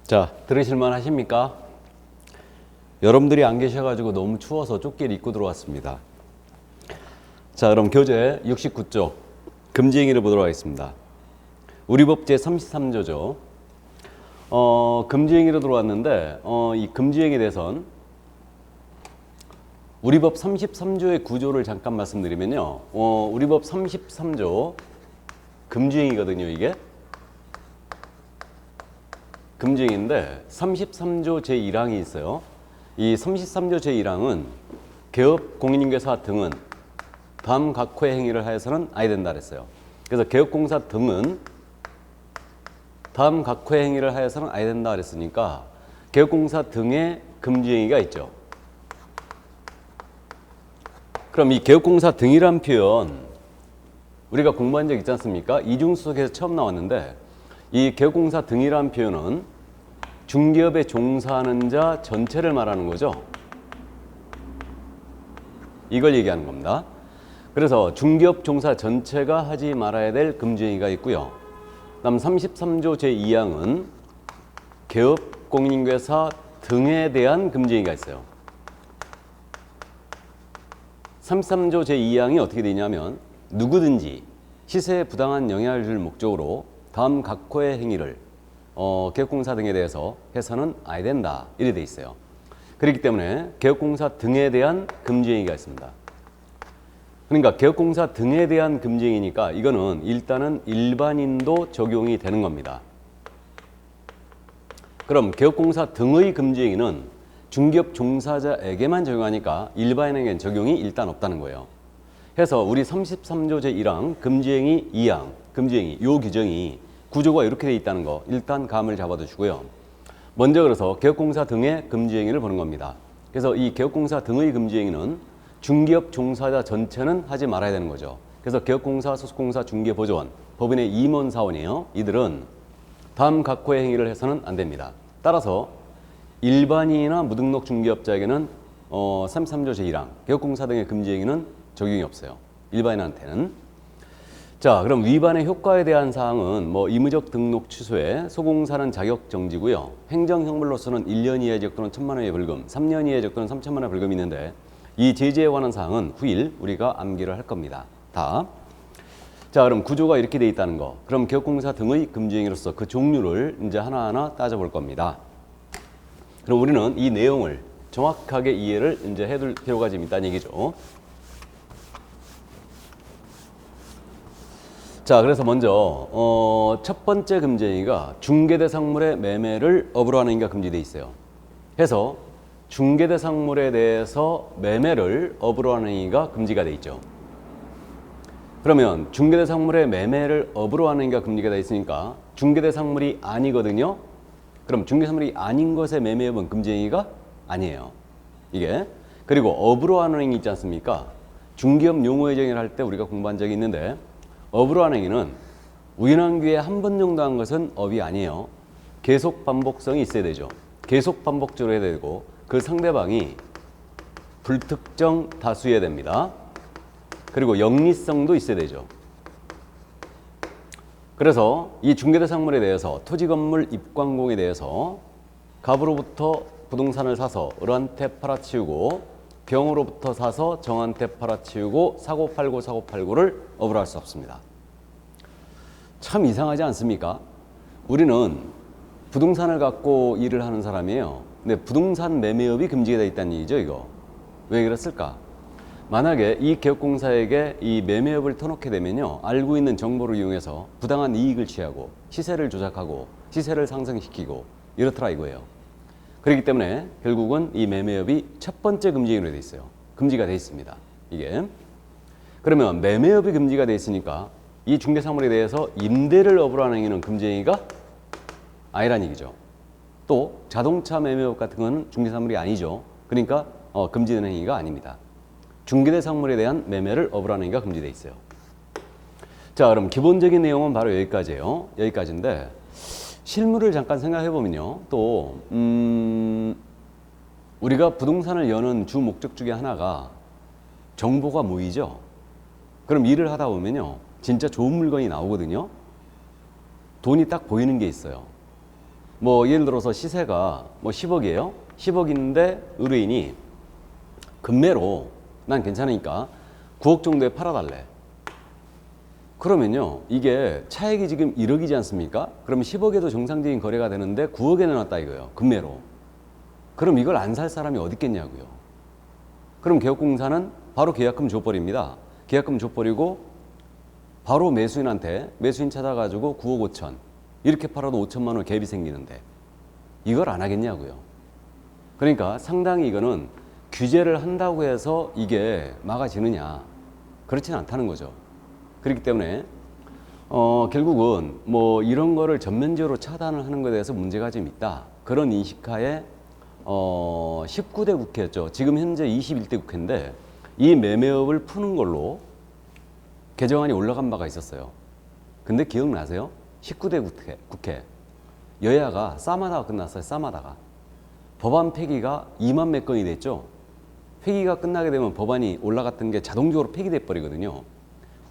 자, 들으실만 하십니까? 여러분들이 안 계셔가지고 너무 추워서 조끼를 입고 들어왔습니다. 자, 그럼 교재 69쪽 금지행위를 보도록 하겠습니다. 우리 법 제33조죠. 금지행위로 들어왔는데 이 금지행위에 대해서는 우리 법 33조의 구조를 잠깐 말씀드리면요. 우리 법 33조 금지행위거든요, 이게. 금지행위인데 33조 제1항이 있어요. 이 33조 제1항은 개업, 공인인계사 등은 다음 각호의 행위를 하여서는 아니 된다 그랬어요. 그래서 개업공사 등은 다음 각호의 행위를 하여서는 아니 된다 그랬으니까 개업공사 등의 금지행위가 있죠. 그럼 이 개업공사 등이란 표현 우리가 공부한 적 있지 않습니까? 이중수석에서 처음 나왔는데 이 개업공사 등이란 표현은 중개업에 종사하는 자 전체를 말하는 거죠. 이걸 얘기하는 겁니다. 그래서 중개업 종사 전체가 하지 말아야 될 금지행위가 있고요. 다음 33조 제2항은 개업, 공인인계사 등에 대한 금지행위가 있어요. 33조 제2항이 어떻게 되냐면 누구든지 시세에 부당한 영향을 줄 목적으로 다음 각호의 행위를 개업공사 등에 대해서 해서는 아니 된다 이래 돼 있어요. 그렇기 때문에 개업공사 등에 대한 금지행위가 있습니다. 그러니까 개업공사 등에 대한 금지행위니까 이거는 일단은 일반인도 적용이 되는 겁니다. 그럼 개업공사 등의 금지행위는 중개업 종사자에게만 적용하니까 일반인에게는 적용이 일단 없다는 거예요. 해서 우리 33조 제1항 금지행위 2항 금지행위 요 규정이 구조가 이렇게 돼 있다는 거 일단 감을 잡아두시고요. 먼저 그래서 개업공사 등의 금지행위를 보는 겁니다. 그래서 이 개업공사 등의 금지행위는 중개업 종사자 전체는 하지 말아야 되는 거죠. 그래서 개업공사, 소속공사, 중개보조원, 법인의 임원사원이에요. 이들은 다음 각호의 행위를 해서는 안 됩니다. 따라서 일반인이나 무등록 중개업자에게는 33조 제1항 개업공사 등의 금지행위는 적용이 없어요. 일반인한테는. 자, 그럼 위반의 효과에 대한 사항은 의무적 등록 취소에 소공사는 자격 정지고요. 행정형벌로서는 1년 이하의 적 또는 1,000만 원의 벌금, 3년 이하의 적 또는 3,000만 원의 벌금이 있는데 이 제재에 관한 사항은 후일 우리가 암기를 할 겁니다. 다. 자, 그럼 구조가 이렇게 돼 있다는 거. 그럼 개업공사 등의 금지행위로서 그 종류를 이제 하나하나 따져볼 겁니다. 그럼 우리는 이 내용을 정확하게 이해를 이제 해둘 필요가 좀 있다는 얘기죠. 자, 그래서 먼저 첫 번째 금지행위가 중개대상물의 매매를 업으로 하는 행위가 금지되어 있어요. 해서 중개대상물에 대해서 매매를 업으로 하는 행위가 금지가 되어 있죠. 그러면 중개대상물의 매매를 업으로 하는 행위가 금지가 되어 있으니까 중개대상물이 아니거든요. 그럼 중개대상물이 아닌 것의 매매업은 금지행위가 아니에요. 이게. 그리고 업으로 하는 행위 있지 않습니까? 중개업 용어의 정의를 할 때 우리가 공부한 적이 있는데 업으로 하는 행위는 우연한 기회에 한 번 정도 한 것은 업이 아니에요. 계속 반복성이 있어야 되죠. 계속 반복적으로 해야 되고 그 상대방이 불특정 다수여야 됩니다. 그리고 영리성도 있어야 되죠. 그래서 이 중개대상물에 대해서 토지건물 입광공에 대해서 갑으로부터 부동산을 사서 을한테 팔아치우고 병으로부터 사서 정한테 팔아치우고 사고 팔고를 업으로 할 수 없습니다. 참 이상하지 않습니까? 우리는 부동산을 갖고 일을 하는 사람이에요. 근데 부동산 매매업이 금지가 되어 있다는 얘기죠, 이거. 왜 그랬을까? 만약에 이 개업공사에게 이 매매업을 터놓게 되면요, 알고 있는 정보를 이용해서 부당한 이익을 취하고 시세를 조작하고 시세를 상승시키고 이렇더라 이거예요. 그렇기 때문에 결국은 이 매매업이 첫 번째 금지행위로 되어 있어요. 금지가 되어 있습니다. 이게. 그러면 매매업이 금지가 되어 있으니까 이 중개사물에 대해서 임대를 업으로 하는 행위는 금지행위가 아니란 얘기죠. 또 자동차 매매업 같은 거는 중개사물이 아니죠. 그러니까 금지되는 행위가 아닙니다. 중개대상물에 대한 매매를 업으로 하는 행위가 금지되어 있어요. 자, 그럼 기본적인 내용은 바로 여기까지예요. 여기까지인데 실물을 잠깐 생각해 보면요. 또 우리가 부동산을 여는 주 목적 중에 하나가 정보가 모이죠. 그럼 일을 하다 보면요. 진짜 좋은 물건이 나오거든요. 돈이 딱 보이는 게 있어요. 뭐 예를 들어서 시세가 뭐 10억이에요. 10억인데 의뢰인이 금매로 난 괜찮으니까 9억 정도에 팔아달래. 그러면요, 이게 차액이 지금 1억이지 않습니까? 그러면 10억에도 정상적인 거래가 되는데 9억에 내놨다 이거예요. 금매로. 그럼 이걸 안 살 사람이 어디 있겠냐고요. 그럼 개업공사는 바로 계약금 줘버립니다. 계약금 줘버리고 바로 매수인 찾아가지고 9억 5천 이렇게 팔아도 5천만 원 갭이 생기는데 이걸 안 하겠냐고요. 그러니까 상당히 이거는 규제를 한다고 해서 이게 막아지느냐, 그렇지는 않다는 거죠. 그렇기 때문에 결국은 뭐 이런 거를 전면적으로 차단을 하는 것에 대해서 문제가 좀 있다, 그런 인식하에 19대 국회였죠. 지금 현재 21대 국회인데 이 매매업을 푸는 걸로 개정안이 올라간 바가 있었어요. 근데 기억나세요? 19대 국회 여야가 싸마다가 끝났어요. 싸마다가 법안 폐기가 2만 몇 건이 됐죠. 회기가 끝나게 되면 법안이 올라갔던 게 자동적으로 폐기돼 버리거든요.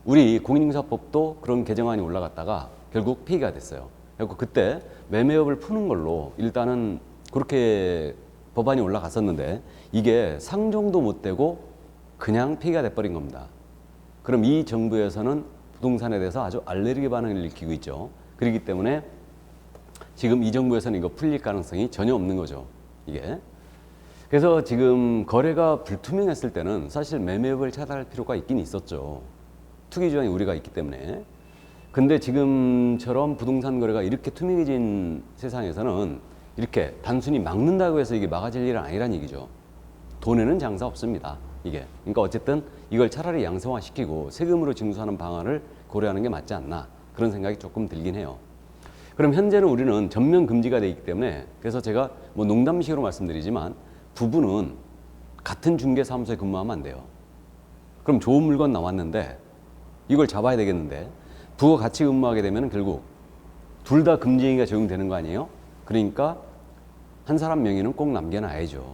우리 공인중개사법도 그런 개정안이 올라갔다가 결국 폐기가 됐어요. 그리고 그때 매매업을 푸는 걸로 일단은 그렇게 법안이 올라갔었는데 이게 상정도 못 되고 그냥 폐기가 돼버린 겁니다. 그럼 이 정부에서는 부동산에 대해서 아주 알레르기 반응을 일으키고 있죠. 그렇기 때문에 지금 이 정부에서는 이거 풀릴 가능성이 전혀 없는 거죠. 이게. 그래서 지금 거래가 불투명했을 때는 사실 매매업을 차단할 필요가 있긴 있었죠. 투기 조항이 우리가 있기 때문에. 근데 지금처럼 부동산 거래가 이렇게 투명해진 세상에서는 이렇게 단순히 막는다고 해서 이게 막아질 일은 아니란 얘기죠. 돈에는 장사 없습니다. 이게. 그러니까 어쨌든 이걸 차라리 양성화시키고 세금으로 징수하는 방안을 고려하는 게 맞지 않나, 그런 생각이 조금 들긴 해요. 그럼 현재는 우리는 전면 금지가 되어 있기 때문에, 그래서 제가 뭐 농담식으로 말씀드리지만 부부는 같은 중개사무소에 근무하면 안 돼요. 그럼 좋은 물건 나왔는데 이걸 잡아야 되겠는데 부부가 같이 근무하게 되면 결국 둘 다 금지행위가 적용되는 거 아니에요? 그러니까 한 사람 명의는 꼭 남겨놔야죠.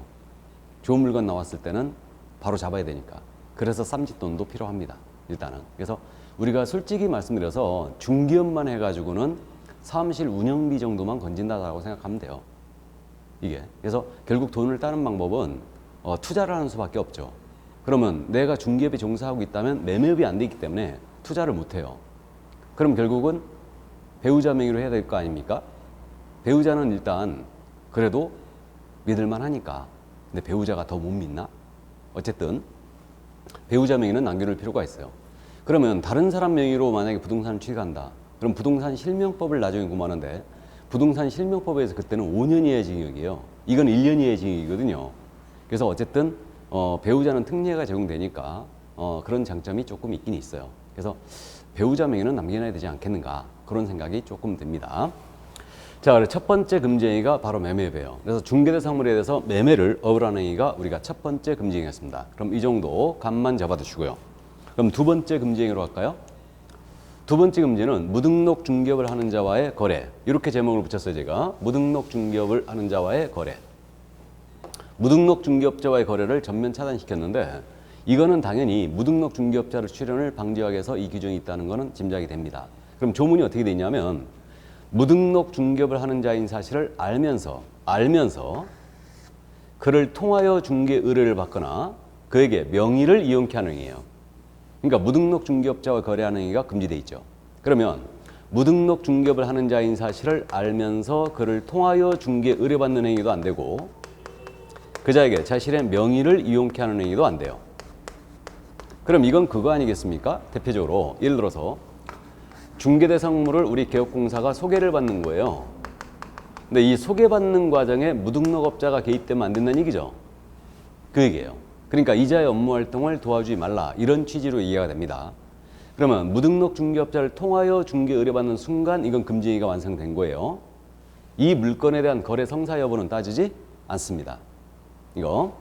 좋은 물건 나왔을 때는 바로 잡아야 되니까. 그래서 쌈짓돈도 필요합니다. 일단은. 그래서 우리가 솔직히 말씀드려서 중개업만 해가지고는 사무실 운영비 정도만 건진다라고 생각하면 돼요. 이게. 그래서 결국 돈을 따는 방법은 투자를 하는 수밖에 없죠. 그러면 내가 중개업에 종사하고 있다면 매매업이 안 돼 있기 때문에 투자를 못 해요. 그럼 결국은 배우자 명의로 해야 될 거 아닙니까? 배우자는 일단 그래도 믿을만 하니까. 근데 배우자가 더 못 믿나? 어쨌든 배우자 명의는 남겨놓을 필요가 있어요. 그러면 다른 사람 명의로 만약에 부동산을 취득한다. 그럼 부동산 실명법을 나중에 공부하는데 부동산 실명법에서 그때는 5년 이하의 징역이에요. 이건 1년 이하의 징역이거든요. 그래서 어쨌든 배우자는 특례가 적용되니까 그런 장점이 조금 있긴 있어요. 그래서 배우자 명의는 남겨놔야 되지 않겠는가, 그런 생각이 조금 듭니다. 자, 그래서 첫 번째 금지행위가 바로 매매업이에요. 그래서 중개대상물에 대해서 매매를 업으라는 행위가 우리가 첫 번째 금지행위였습니다. 그럼 이 정도 감만 잡아두시고요. 그럼 두 번째 금지행위로 갈까요? 두 번째 금지는 무등록 중개업을 하는 자와의 거래. 이렇게 제목을 붙였어요, 제가. 무등록 중개업을 하는 자와의 거래. 무등록 중개업자와의 거래를 전면 차단시켰는데 이거는 당연히 무등록 중개업자를 출연을 방지하기 위해서 이 규정이 있다는 거는 짐작이 됩니다. 그럼 조문이 어떻게 돼 있냐면 무등록 중개업을 하는 자인 사실을 알면서 그를 통하여 중개 의뢰를 받거나 그에게 명의를 이용케 하는 행위예요. 그러니까 무등록 중개업자와 거래하는 행위가 금지돼 있죠. 그러면 무등록 중개업을 하는 자인 사실을 알면서 그를 통하여 중개 의뢰받는 행위도 안 되고 그 자에게 자신의 명의를 이용케 하는 행위도 안 돼요. 그럼 이건 그거 아니겠습니까? 대표적으로 예를 들어서 중개대상물을 우리 개업공사가 소개를 받는 거예요. 근데 이 소개받는 과정에 무등록업자가 개입되면 안 된다는 얘기죠. 그 얘기예요. 그러니까 이자의 업무 활동을 도와주지 말라, 이런 취지로 이해가 됩니다. 그러면 무등록 중개업자를 통하여 중개 의뢰받는 순간 이건 금지행위가 완성된 거예요. 이 물건에 대한 거래 성사 여부는 따지지 않습니다. 이거.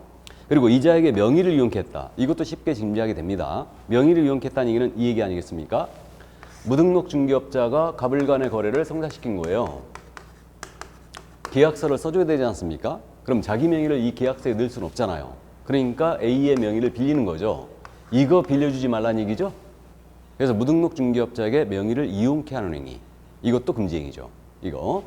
그리고 이자에게 명의를 이용케 했다. 이것도 쉽게 짐작이 됩니다. 명의를 이용케 했다는 얘기는 이 얘기 아니겠습니까? 무등록 중개업자가 갑을 간의 거래를 성사시킨 거예요. 계약서를 써줘야 되지 않습니까? 그럼 자기 명의를 이 계약서에 넣을 수는 없잖아요. 그러니까 A의 명의를 빌리는 거죠. 이거 빌려주지 말라는 얘기죠. 그래서 무등록 중개업자에게 명의를 이용케 하는 행위, 이것도 금지행위죠. 이거.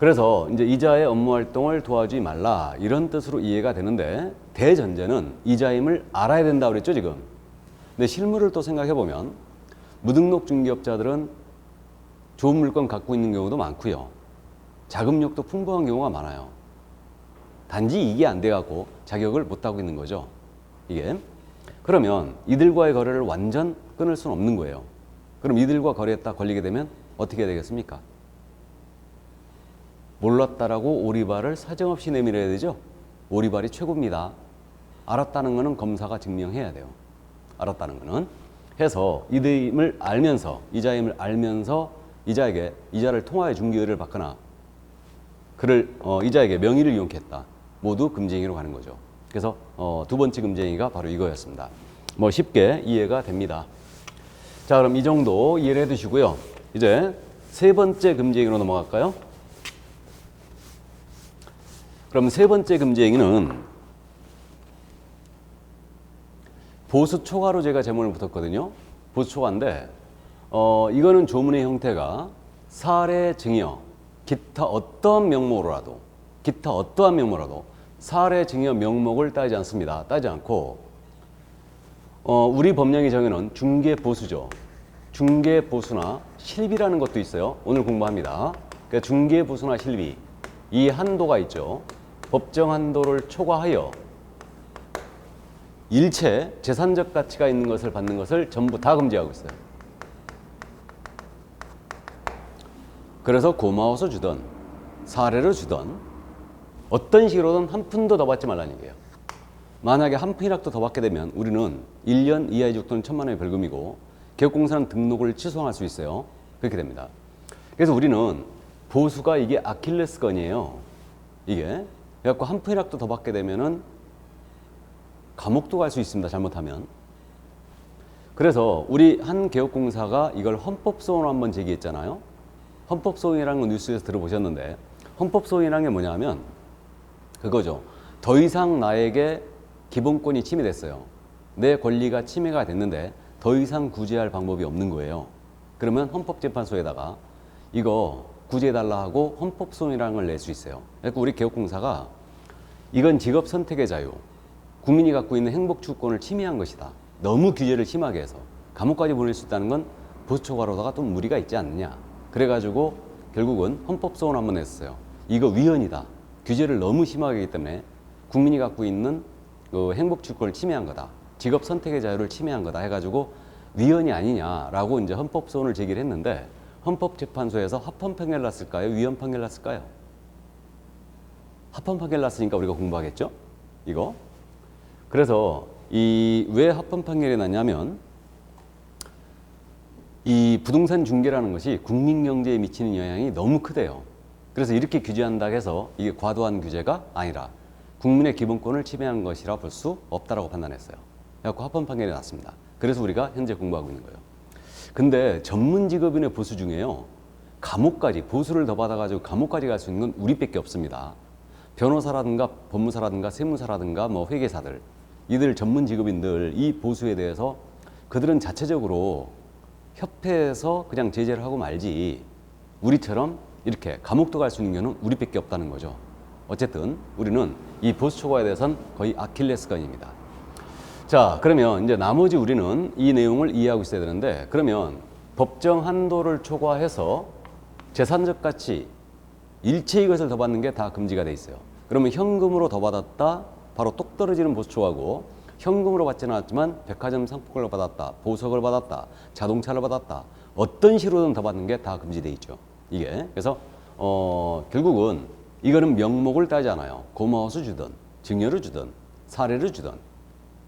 그래서 이제 이자의 업무 활동을 도와주지 말라 이런 뜻으로 이해가 되는데 대전제는 이자임을 알아야 된다 그랬죠 지금. 근데 실물을 또 생각해 보면 무등록 중개업자들은 좋은 물건 갖고 있는 경우도 많고요. 자금력도 풍부한 경우가 많아요. 단지 이게 안 돼갖고 자격을 못 하고 있는 거죠. 이게. 그러면 이들과의 거래를 완전 끊을 수는 없는 거예요. 그럼 이들과 거래했다 걸리게 되면 어떻게 되겠습니까? 몰랐다라고 오리발을 사정없이 내밀어야 되죠. 오리발이 최고입니다. 알았다는 거는 검사가 증명해야 돼요. 알았다는 거는. 해서 이자임을 알면서 이자에게 이자를 통화해 준 기회를 받거나 그를 이자에게 명의를 이용케 했다. 모두 금지행위로 가는 거죠. 그래서 두 번째 금지행위가 바로 이거였습니다. 뭐 쉽게 이해가 됩니다. 자, 그럼 이 정도 이해를 해두시고요. 이제 세 번째 금지행위로 넘어갈까요? 그럼 세 번째 금지행위는 보수초과로 제가 제목을 붙였거든요. 보수초과인데 이거는 조문의 형태가 사례 증여, 기타 어떠한 명목으로라도 사례 증여 명목을 따지지 않습니다. 따지지 않고 우리 법령이 정해놓은 중개보수죠. 중개보수나 실비라는 것도 있어요. 오늘 공부합니다. 그러니까 중개보수나 실비 이 한도가 있죠. 법정 한도를 초과하여 일체 재산적 가치가 있는 것을 받는 것을 전부 다 금지하고 있어요. 그래서 고마워서 주던 사례를 주던 어떤 식으로든 한 푼도 더 받지 말라는 얘기예요. 만약에 한 푼이라도 더 받게 되면 우리는 1년 이하의 징역 또는 1,000만 원의 벌금이고 개업공사는 등록을 취소할 수 있어요. 그렇게 됩니다. 그래서 우리는 보수가 이게 아킬레스건이에요. 이게 그래갖고 한 푼이라도 더 받게 되면은 감옥도 갈 수 있습니다. 잘못하면. 그래서 우리 한 개업공사가 이걸 헌법소원으로 한번 제기했잖아요. 헌법소원이라는 건 뉴스에서 들어보셨는데 헌법소원이라는 게 뭐냐면 그거죠. 더 이상 나에게 기본권이 침해됐어요. 내 권리가 침해가 됐는데 더 이상 구제할 방법이 없는 거예요. 그러면 헌법재판소에다가 이거 구제해달라 하고 헌법소원이라는 걸 낼 수 있어요. 그러니까 우리 개업공사가 이건 직업 선택의 자유, 국민이 갖고 있는 행복추구권을 침해한 것이다. 너무 규제를 심하게 해서 감옥까지 보낼 수 있다는 건 보수초과로다가 좀 무리가 있지 않느냐. 그래가지고 결국은 헌법소원 한번 냈어요. 이거 위헌이다. 규제를 너무 심하게 하기 때문에 국민이 갖고 있는 그 행복추구권을 침해한 거다. 직업 선택의 자유를 침해한 거다 해가지고 위헌이 아니냐라고 이제 헌법소원을 제기를 했는데 헌법재판소에서 합헌 판결 났을까요? 위헌 판결 났을까요? 합헌 판결 났으니까 우리가 공부하겠죠? 이거. 그래서 왜 합헌 판결이 났냐면 이 부동산 중개라는 것이 국민 경제에 미치는 영향이 너무 크대요. 그래서 이렇게 규제한다고 해서 이게 과도한 규제가 아니라 국민의 기본권을 침해한 것이라 볼 수 없다라고 판단했어요. 그래서 합헌 판결이 났습니다. 그래서 우리가 현재 공부하고 있는 거예요. 근데 전문 직업인의 보수 중에요. 감옥까지 보수를 더 받아가지고 감옥까지 갈 수 있는 건 우리밖에 없습니다. 변호사라든가 법무사라든가 세무사라든가 뭐 회계사들 이들 전문 직업인들 이 보수에 대해서 그들은 자체적으로 협회에서 그냥 제재를 하고 말지 우리처럼 이렇게 감옥도 갈 수 있는 경우는 우리밖에 없다는 거죠. 어쨌든 우리는 이 보수초과에 대해서는 거의 아킬레스건입니다. 자, 그러면 이제 나머지 우리는 이 내용을 이해하고 있어야 되는데 그러면 법정 한도를 초과해서 재산적 가치 일체 이것을 더 받는 게 다 금지가 돼 있어요. 그러면 현금으로 더 받았다 바로 똑 떨어지는 보수초과고 현금으로 받지는 않았지만 백화점 상품권을 받았다, 보석을 받았다, 자동차를 받았다 어떤 식으로든 더 받는 게 다 금지돼 있죠. 이게 그래서 결국은 이거는 명목을 따지 않아요. 고마워서 주든 증여를 주든 사례를 주든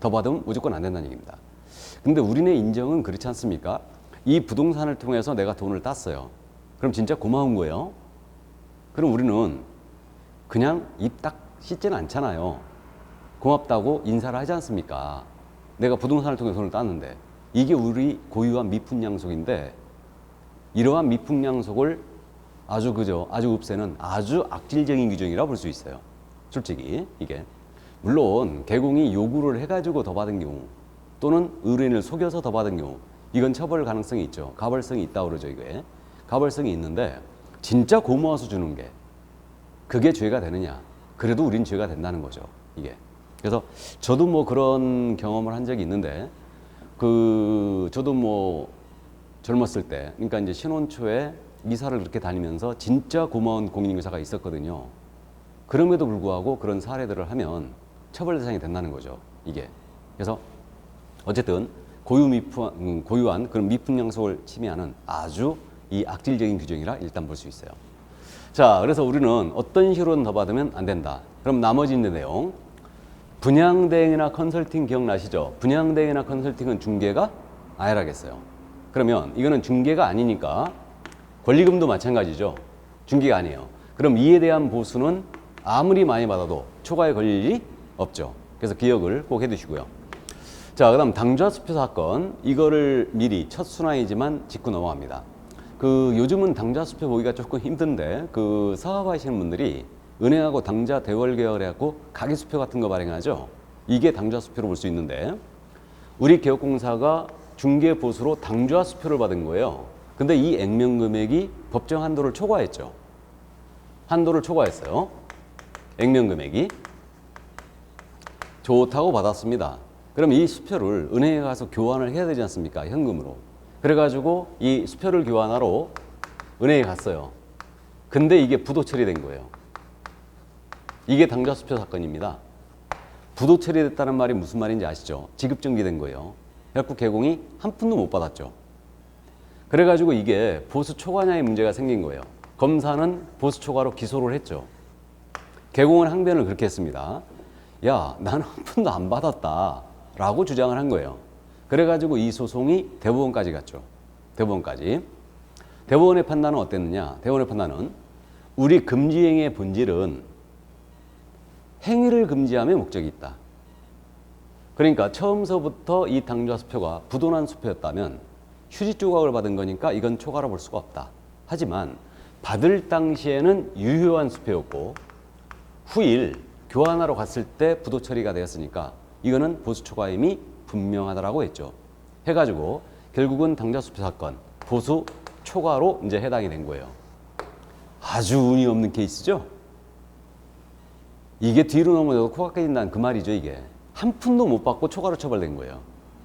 더 받으면 무조건 안 된다는 얘기입니다. 근데 우리네 인정은 그렇지 않습니까? 이 부동산을 통해서 내가 돈을 땄어요. 그럼 진짜 고마운 거예요. 그럼 우리는 그냥 입 딱 씻지는 않잖아요. 고맙다고 인사를 하지 않습니까? 내가 부동산을 통해 돈을 땄는데 이게 우리 고유한 미풍양속인데 이러한 미풍양속을 아주 없애는 아주 악질적인 규정이라 볼 수 있어요. 솔직히 이게 물론 개공이 요구를 해가지고 더 받은 경우 또는 의뢰인을 속여서 더 받은 경우 이건 처벌 가능성이 있죠. 가벌성이 있다고 그러죠. 이게 가벌성이 있는데 진짜 고마워서 주는 게 그게 죄가 되느냐? 그래도 우린 죄가 된다는 거죠. 이게. 그래서 저도 뭐 그런 경험을 한 적이 있는데 저도 뭐 젊었을 때, 그러니까 이제 신혼 초에 이사를 그렇게 다니면서 진짜 고마운 공인인증서가 있었거든요. 그럼에도 불구하고 그런 사례들을 하면 처벌 대상이 된다는 거죠. 이게. 그래서 어쨌든 고유한 그런 미풍 양속을 침해하는 아주 이 악질적인 규정이라 일단 볼 수 있어요. 자, 그래서 우리는 어떤 식으로는 더 받으면 안 된다. 그럼 나머지 있는 내용. 분양대행이나 컨설팅 기억나시죠? 분양대행이나 컨설팅은 중개가 아니라겠어요. 그러면 이거는 중개가 아니니까 권리금도 마찬가지죠. 중개가 아니에요. 그럼 이에 대한 보수는 아무리 많이 받아도 초과에 걸릴 일이 없죠. 그래서 기억을 꼭 해두시고요. 자, 그 다음 당좌수표 사건. 이거를 미리 첫 순환이지만 짚고 넘어갑니다. 요즘은 당좌수표 보기가 조금 힘든데 사업하시는 분들이 은행하고 당좌 대월 계약을 해갖고 가계수표 같은 거 발행하죠. 이게 당좌수표로 볼 수 있는데 우리 개업공사가 중개보수로 당좌수표를 받은 거예요. 근데 이 액면 금액이 법정 한도를 초과했죠. 한도를 초과했어요. 액면 금액이. 좋다고 받았습니다. 그럼 이 수표를 은행에 가서 교환을 해야 되지 않습니까? 현금으로. 그래가지고 이 수표를 교환하러 은행에 갔어요. 근데 이게 부도 처리된 거예요. 이게 당좌수표 사건입니다. 부도 처리됐다는 말이 무슨 말인지 아시죠? 지급정지된 거예요. 그래갖고 개공이 한 푼도 못 받았죠. 그래가지고 이게 보수 초과냐의 문제가 생긴 거예요. 검사는 보수 초과로 기소를 했죠. 개공은 항변을 그렇게 했습니다. 야, 나는 한 푼도 안 받았다 라고 주장을 한 거예요. 그래가지고 이 소송이 대법원까지 갔죠. 대법원까지. 대법원의 판단은 어땠느냐? 대법원의 판단은 우리 금지행위의 본질은 행위를 금지함의 목적이 있다. 그러니까 처음서부터 이 당좌수표가 부도난 수표였다면 휴지 조각을 받은 거니까 이건 초과로 볼 수가 없다. 하지만 받을 당시에는 유효한 수표였고 후일 교환하러 갔을 때 부도 처리가 되었으니까 이거는 보수 초과임이 분명하다라고 했죠. 해가지고 결국은 당좌수표 사건 보수 초과로 이제 해당이 된 거예요. 아주 운이 없는 케이스죠. 이게 뒤로 넘어져도 코가 깨진다는 그 말이죠. 이게 한 푼도 못 받고 초과로 처벌된 거예요.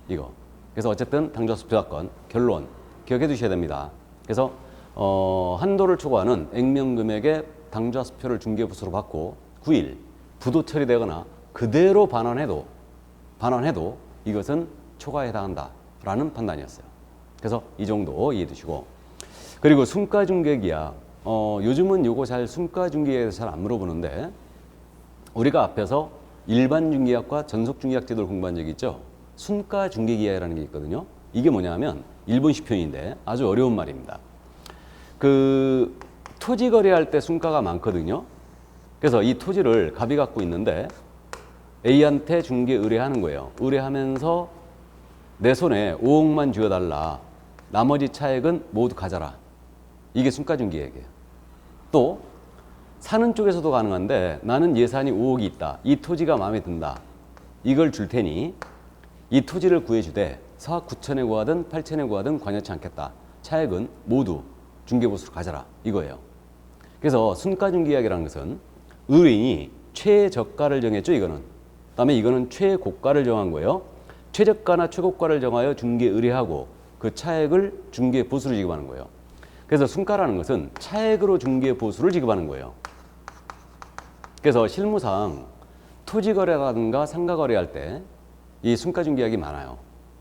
이거. 그래서 어쨌든 당좌수표 사건 결론 기억해 두셔야 됩니다. 그래서 한도를 초과하는 액면 금액의 당좌수표를 중개부수로 받고 9일 부도 처리되거나 그대로 반환해도 이것은 초과에 해당한다라는 판단이었어요. 그래서 이 정도 이해해 두시고, 그리고 순가중개계약 요즘은 요거 잘 순가중개계약에서 잘 안 물어보는데 우리가 앞에서 일반 중개약과 전속 중개약 제도를 공부한 적이 있죠. 순가중개계약이라는 게 있거든요. 이게 뭐냐면 일본식 표현인데 아주 어려운 말입니다. 토지 거래할 때 순가가 많거든요. 그래서 이 토지를 갑이 갖고 있는데 A한테 중개 의뢰하는 거예요. 의뢰하면서 내 손에 5억만 쥐어달라. 나머지 차액은 모두 가져라. 이게 순가중개약이에요. 또 사는 쪽에서도 가능한데 나는 예산이 5억이 있다. 이 토지가 마음에 든다. 이걸 줄 테니 이 토지를 구해주되 사억 9천에 구하든 8천에 구하든 관여치 않겠다. 차액은 모두 중개보수로 가져라. 이거예요. 그래서 순가중개약이라는 것은 의뢰인이 최저가를 정했죠. 이거는. 그다음에 이거는 최고가를 정한 거예요. 최저가나 최고가를 정하여 중개 의뢰하고 그 차액을 중개 보수로 지급하는 거예요. 그래서 순가라는 것은 차액으로 중개 보수를 지급하는 거예요. 그래서 실무상 토지 거래라든가 상가 거래할 때 이 순가 중개약이 많아요.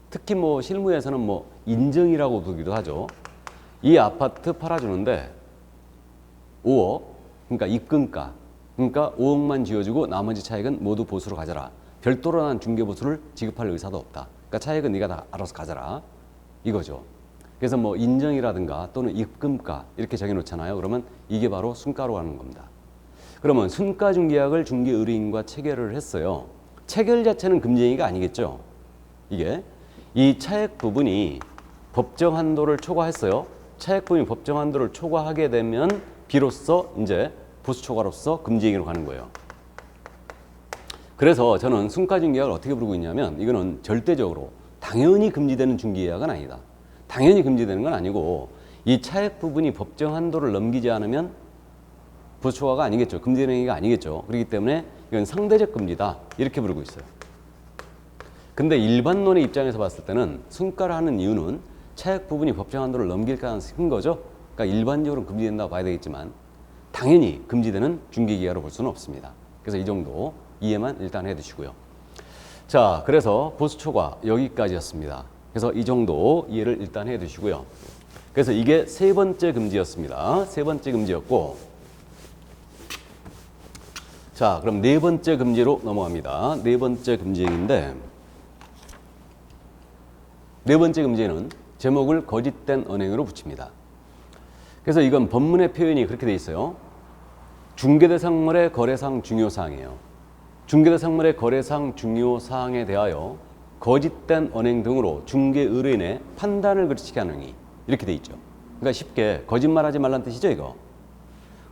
특히 뭐 실무에서는 뭐 인정이라고 부르기도 하죠. 이 아파트 팔아주는데 5억, 그러니까 입금가, 그러니까 5억만 지어주고 나머지 차액은 모두 보수로 가져라. 별도로 난 중개 보수를 지급할 의사도 없다. 그러니까 차액은 네가 다 알아서 가져라. 이거죠. 그래서 뭐 인정이라든가 또는 입금가 이렇게 정해놓잖아요. 그러면 이게 바로 순가로 하는 겁니다. 그러면 순가 중개약을 중개 의뢰인과 체결을 했어요. 체결 자체는 금지행위가 아니겠죠. 이게 이 차액 부분이 법정 한도를 초과했어요. 차액 부분이 법정 한도를 초과하게 되면 비로소 이제 보수 초과로서 금지행위로 가는 거예요. 그래서 저는 순가 중개약을 어떻게 부르고 있냐면 이거는 절대적으로 당연히 금지되는 중개약은 아니다. 당연히 금지되는 건 아니고 이 차액 부분이 법정 한도를 넘기지 않으면 보수초과가 아니겠죠. 금지되는 행위가 아니겠죠. 그렇기 때문에 이건 상대적 금지다. 이렇게 부르고 있어요. 근데 일반론의 입장에서 봤을 때는 승가를 하는 이유는 차액 부분이 법정 한도를 넘길 가능성이 큰 거죠. 그러니까 일반적으로 금지된다고 봐야 되겠지만 당연히 금지되는 중개기가로 볼 수는 없습니다. 그래서 이 정도 이해만 일단 해두시고요. 자, 그래서 보수초과 여기까지였습니다. 그래서 이 정도 이해를 일단 해두시고요. 그래서 이게 세 번째 금지였습니다. 세 번째 금지였고, 자, 그럼 네 번째 금지로 넘어갑니다. 네 번째 금지행위인데, 네 번째 금지는 제목을 거짓된 언행으로 붙입니다. 그래서 이건 법문의 표현이 그렇게 돼 있어요. 중개대상물의 거래상 중요사항이에요. 중개대상물의 거래상 중요사항에 대하여 거짓된 언행 등으로 중개의뢰인의 판단을 그르치게 하는 행위. 이렇게 돼 있죠. 그러니까 쉽게 거짓말하지 말라는 뜻이죠, 이거.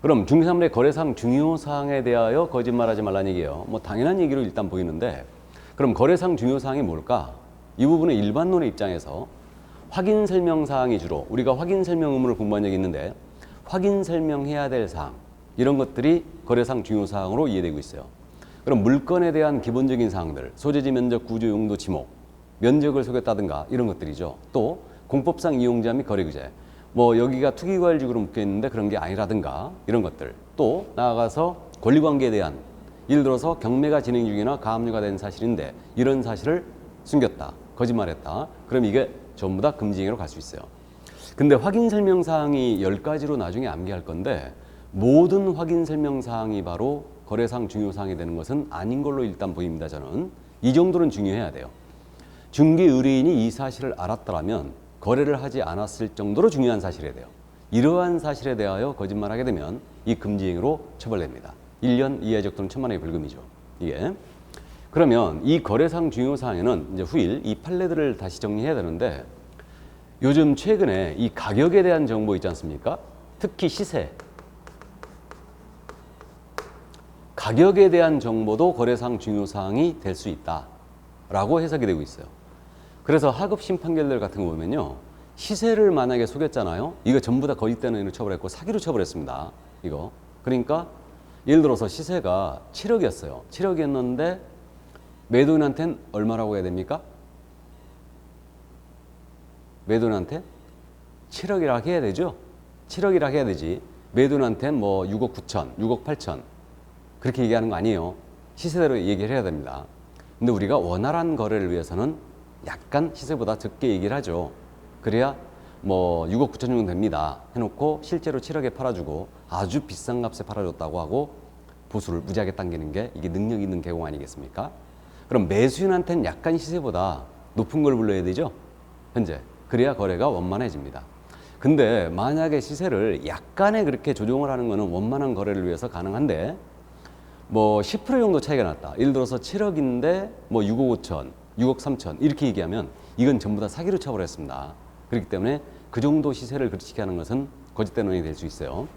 그럼 중개사물의 거래상 중요사항에 대하여 거짓말하지 말라는 얘기예요. 뭐 당연한 얘기로 일단 보이는데, 그럼 거래상 중요사항이 뭘까? 이 부분은 일반론의 입장에서 확인 설명사항이 주로, 우리가 확인 설명 의무를 공부한 적이 있는데 확인 설명해야 될 사항, 이런 것들이 거래상 중요사항으로 이해되고 있어요. 그럼 물건에 대한 기본적인 사항들, 소재지, 면적, 구조, 용도, 지목, 면적을 속였다든가 이런 것들이죠. 또 공법상 이용자 및 거래규제, 뭐 여기가 투기과열직으로 묶여있는데 그런 게 아니라든가 이런 것들, 또 나아가서 권리관계에 대한, 예를 들어서 경매가 진행 중이나 가압류가 된 사실인데 이런 사실을 숨겼다, 거짓말했다, 그럼 이게 전부 다 금지행위로 갈 수 있어요. 근데 확인 설명사항이 10가지로 나중에 암기할 건데 모든 확인 설명사항이 바로 거래상 중요사항이 되는 것은 아닌 걸로 일단 보입니다. 저는 이 정도는 중요해야 돼요. 중개 의뢰인이 이 사실을 알았더라면 거래를 하지 않았을 정도로 중요한 사실이어야 돼요. 이러한 사실에 대하여 거짓말하게 되면 이 금지행위로 처벌됩니다. 1년 이하적 또는 1,000만 원의 벌금이죠. 이게. 그러면 이 거래상 중요사항에는 이제 후일 이 판례들을 다시 정리해야 되는데, 요즘 최근에 이 가격에 대한 정보 있지 않습니까? 특히 시세. 가격에 대한 정보도 거래상 중요사항이 될 수 있다라고 해석이 되고 있어요. 그래서 하급 심판결들 같은 거 보면요, 시세를 만약에 속였잖아요. 이거 전부 다 거짓된 행위로 처벌했고 사기로 처벌했습니다. 이거. 그러니까 예를 들어서 시세가 7억이었어요. 7억이었는데 매도인한테는 얼마라고 해야 됩니까? 매도인한테 7억이라고 해야 되죠. 7억이라고 해야 되지. 매도인한테는 뭐 6억 9천, 6억 8천 그렇게 얘기하는 거 아니에요. 시세대로 얘기를 해야 됩니다. 근데 우리가 원활한 거래를 위해서는 약간 시세보다 적게 얘기를 하죠. 그래야 뭐 6억 9천 정도 됩니다 해놓고 실제로 7억에 팔아주고 아주 비싼 값에 팔아줬다고 하고 보수를 무지하게 당기는 게 이게 능력 있는 개공 아니겠습니까? 그럼 매수인한테는 약간 시세보다 높은 걸 불러야 되죠, 현재. 그래야 거래가 원만해집니다. 근데 만약에 시세를 약간의 그렇게 조정을 하는 거는 원만한 거래를 위해서 가능한데, 뭐 10% 정도 차이가 났다. 예를 들어서 7억인데 뭐 6억 5천, 6억 3천 이렇게 얘기하면 이건 전부 다 사기로 처벌했습니다. 그렇기 때문에 그 정도 시세를 그치게 하는 것은 거짓된 언행이 될 수 있어요.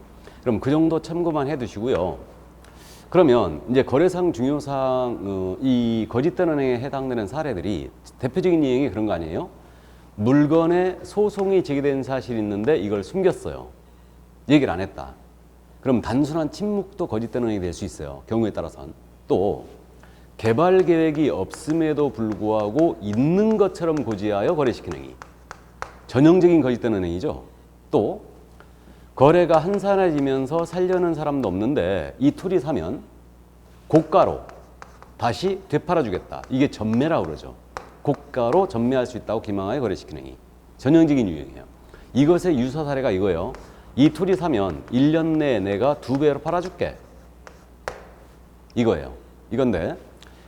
그럼 그 정도 참고만 해두시고요. 그러면 이제 거래상 중요사항, 이 거짓된 언행에 해당되는 사례들이 대표적인 유형이 그런 거 아니에요? 물건에 소송이 제기된 사실이 있는데 이걸 숨겼어요. 얘기를 안 했다. 그럼 단순한 침묵도 거짓된 언행이 될 수 있어요. 경우에 따라서는. 또 개발 계획이 없음에도 불구하고 있는 것처럼 고지하여 거래시키는 행위. 전형적인 거짓된 언행이죠. 또 거래가 한산해지면서 살려는 사람도 없는데 이 툴이 사면 고가로 다시 되팔아 주겠다. 이게 전매라고 그러죠. 고가로 전매할 수 있다고 기망하여 거래시키는 행위. 전형적인 유형이에요. 이것의 유사 사례가 이거예요. 이 툴이 사면 1년 내에 내가 2배로 팔아줄게. 이거예요. 이건데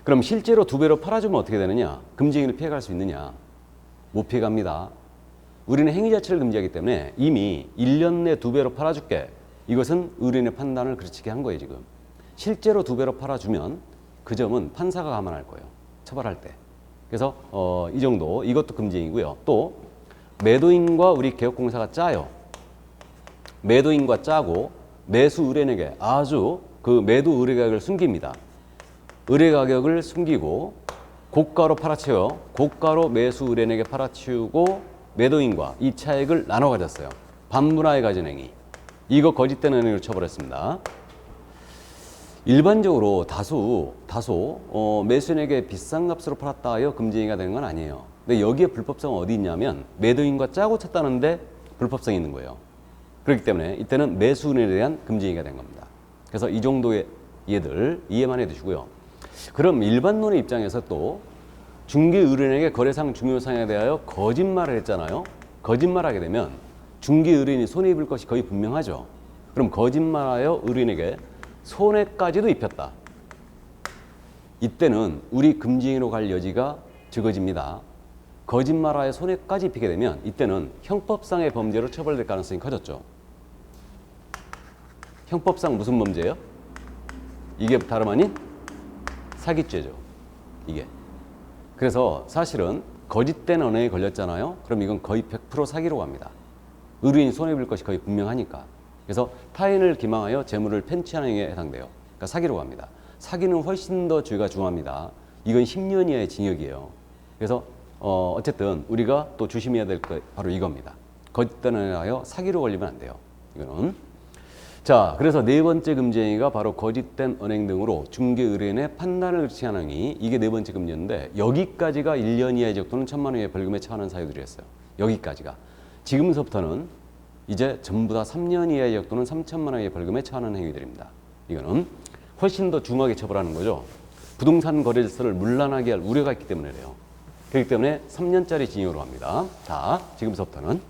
그럼 실제로 2배로 팔아주면 어떻게 되느냐? 금지행위를 피해갈 수 있느냐? 못 피해갑니다. 우리는 행위 자체를 금지하기 때문에 이미 1년 내에 2배로 팔아줄게. 이것은 의뢰인의 판단을 그르치게 한 거예요, 지금. 실제로 2배로 팔아주면 그 점은 판사가 감안할 거예요. 처벌할 때. 그래서 이 정도, 이것도 금지행위고요. 또 매도인과 우리 개업공사가 짜요. 매도인과 짜고 매수 의뢰인에게 아주 그 매도 의뢰 가격을 숨깁니다. 의뢰 가격을 숨기고 고가로 팔아치워 고가로 매수 의뢰인에게 팔아치우고 매도인과 이 차액을 나눠 가졌어요. 반분하에 가진 행위. 이거 거짓된 행위로 처벌했습니다. 일반적으로 다소 매수인에게 비싼 값으로 팔았다 하여 금지행위가 되는 건 아니에요. 근데 여기에 불법성은 어디 있냐면 매도인과 짜고 쳤다는데 불법성이 있는 거예요. 그렇기 때문에 이때는 매수인에 대한 금지행위가 된 겁니다. 그래서 이 정도의 얘들 이해만 해두시고요. 그럼 일반론의 입장에서 또 중개의뢰인에게 거래상 중요사항에 대하여 거짓말을 했잖아요. 거짓말하게 되면 중개의뢰인이 손해 입을 것이 거의 분명하죠. 그럼 거짓말하여 의뢰인에게 손해까지도 입혔다. 이때는 우리 금지행위로 갈 여지가 적어집니다. 거짓말하여 손해까지 입히게 되면 이때는 형법상의 범죄로 처벌될 가능성이 커졌죠. 형법상 무슨 범죄예요? 이게 다름 아닌 사기죄죠. 이게. 그래서 사실은 거짓된 언행에 걸렸잖아요. 그럼 이건 거의 100% 사기로 갑니다. 의뢰인이 손해볼 것이 거의 분명하니까. 그래서 타인을 기망하여 재물을 편취하는 행위에 해당돼요. 그러니까 사기로 갑니다. 사기는 훨씬 더 죄가 중합니다. 이건 10년 이하의 징역이에요. 그래서 어쨌든 우리가 또 조심해야 될 거 바로 이겁니다. 거짓된 언행에 하여 사기로 걸리면 안 돼요. 이거는. 자, 그래서 네 번째 금지행위가 바로 거짓된 언행 등으로 중개 의뢰인의 판단을 의치하는 행위. 이게 네 번째 금지였는데 여기까지가 1년 이하의 징역 또는 1,000만 원 이하의 벌금에 처하는 사유들이었어요. 여기까지가. 지금서부터는 이제 전부 다 3년 이하의 징역 또는 3,000만 원의 벌금에 처하는 행위들입니다. 이거는 훨씬 더 중하게 처벌하는 거죠. 부동산 거래 질서를 문란하게 할 우려가 있기 때문에 그래요. 그렇기 때문에 3년짜리 징역으로 합니다. 자, 지금서부터는.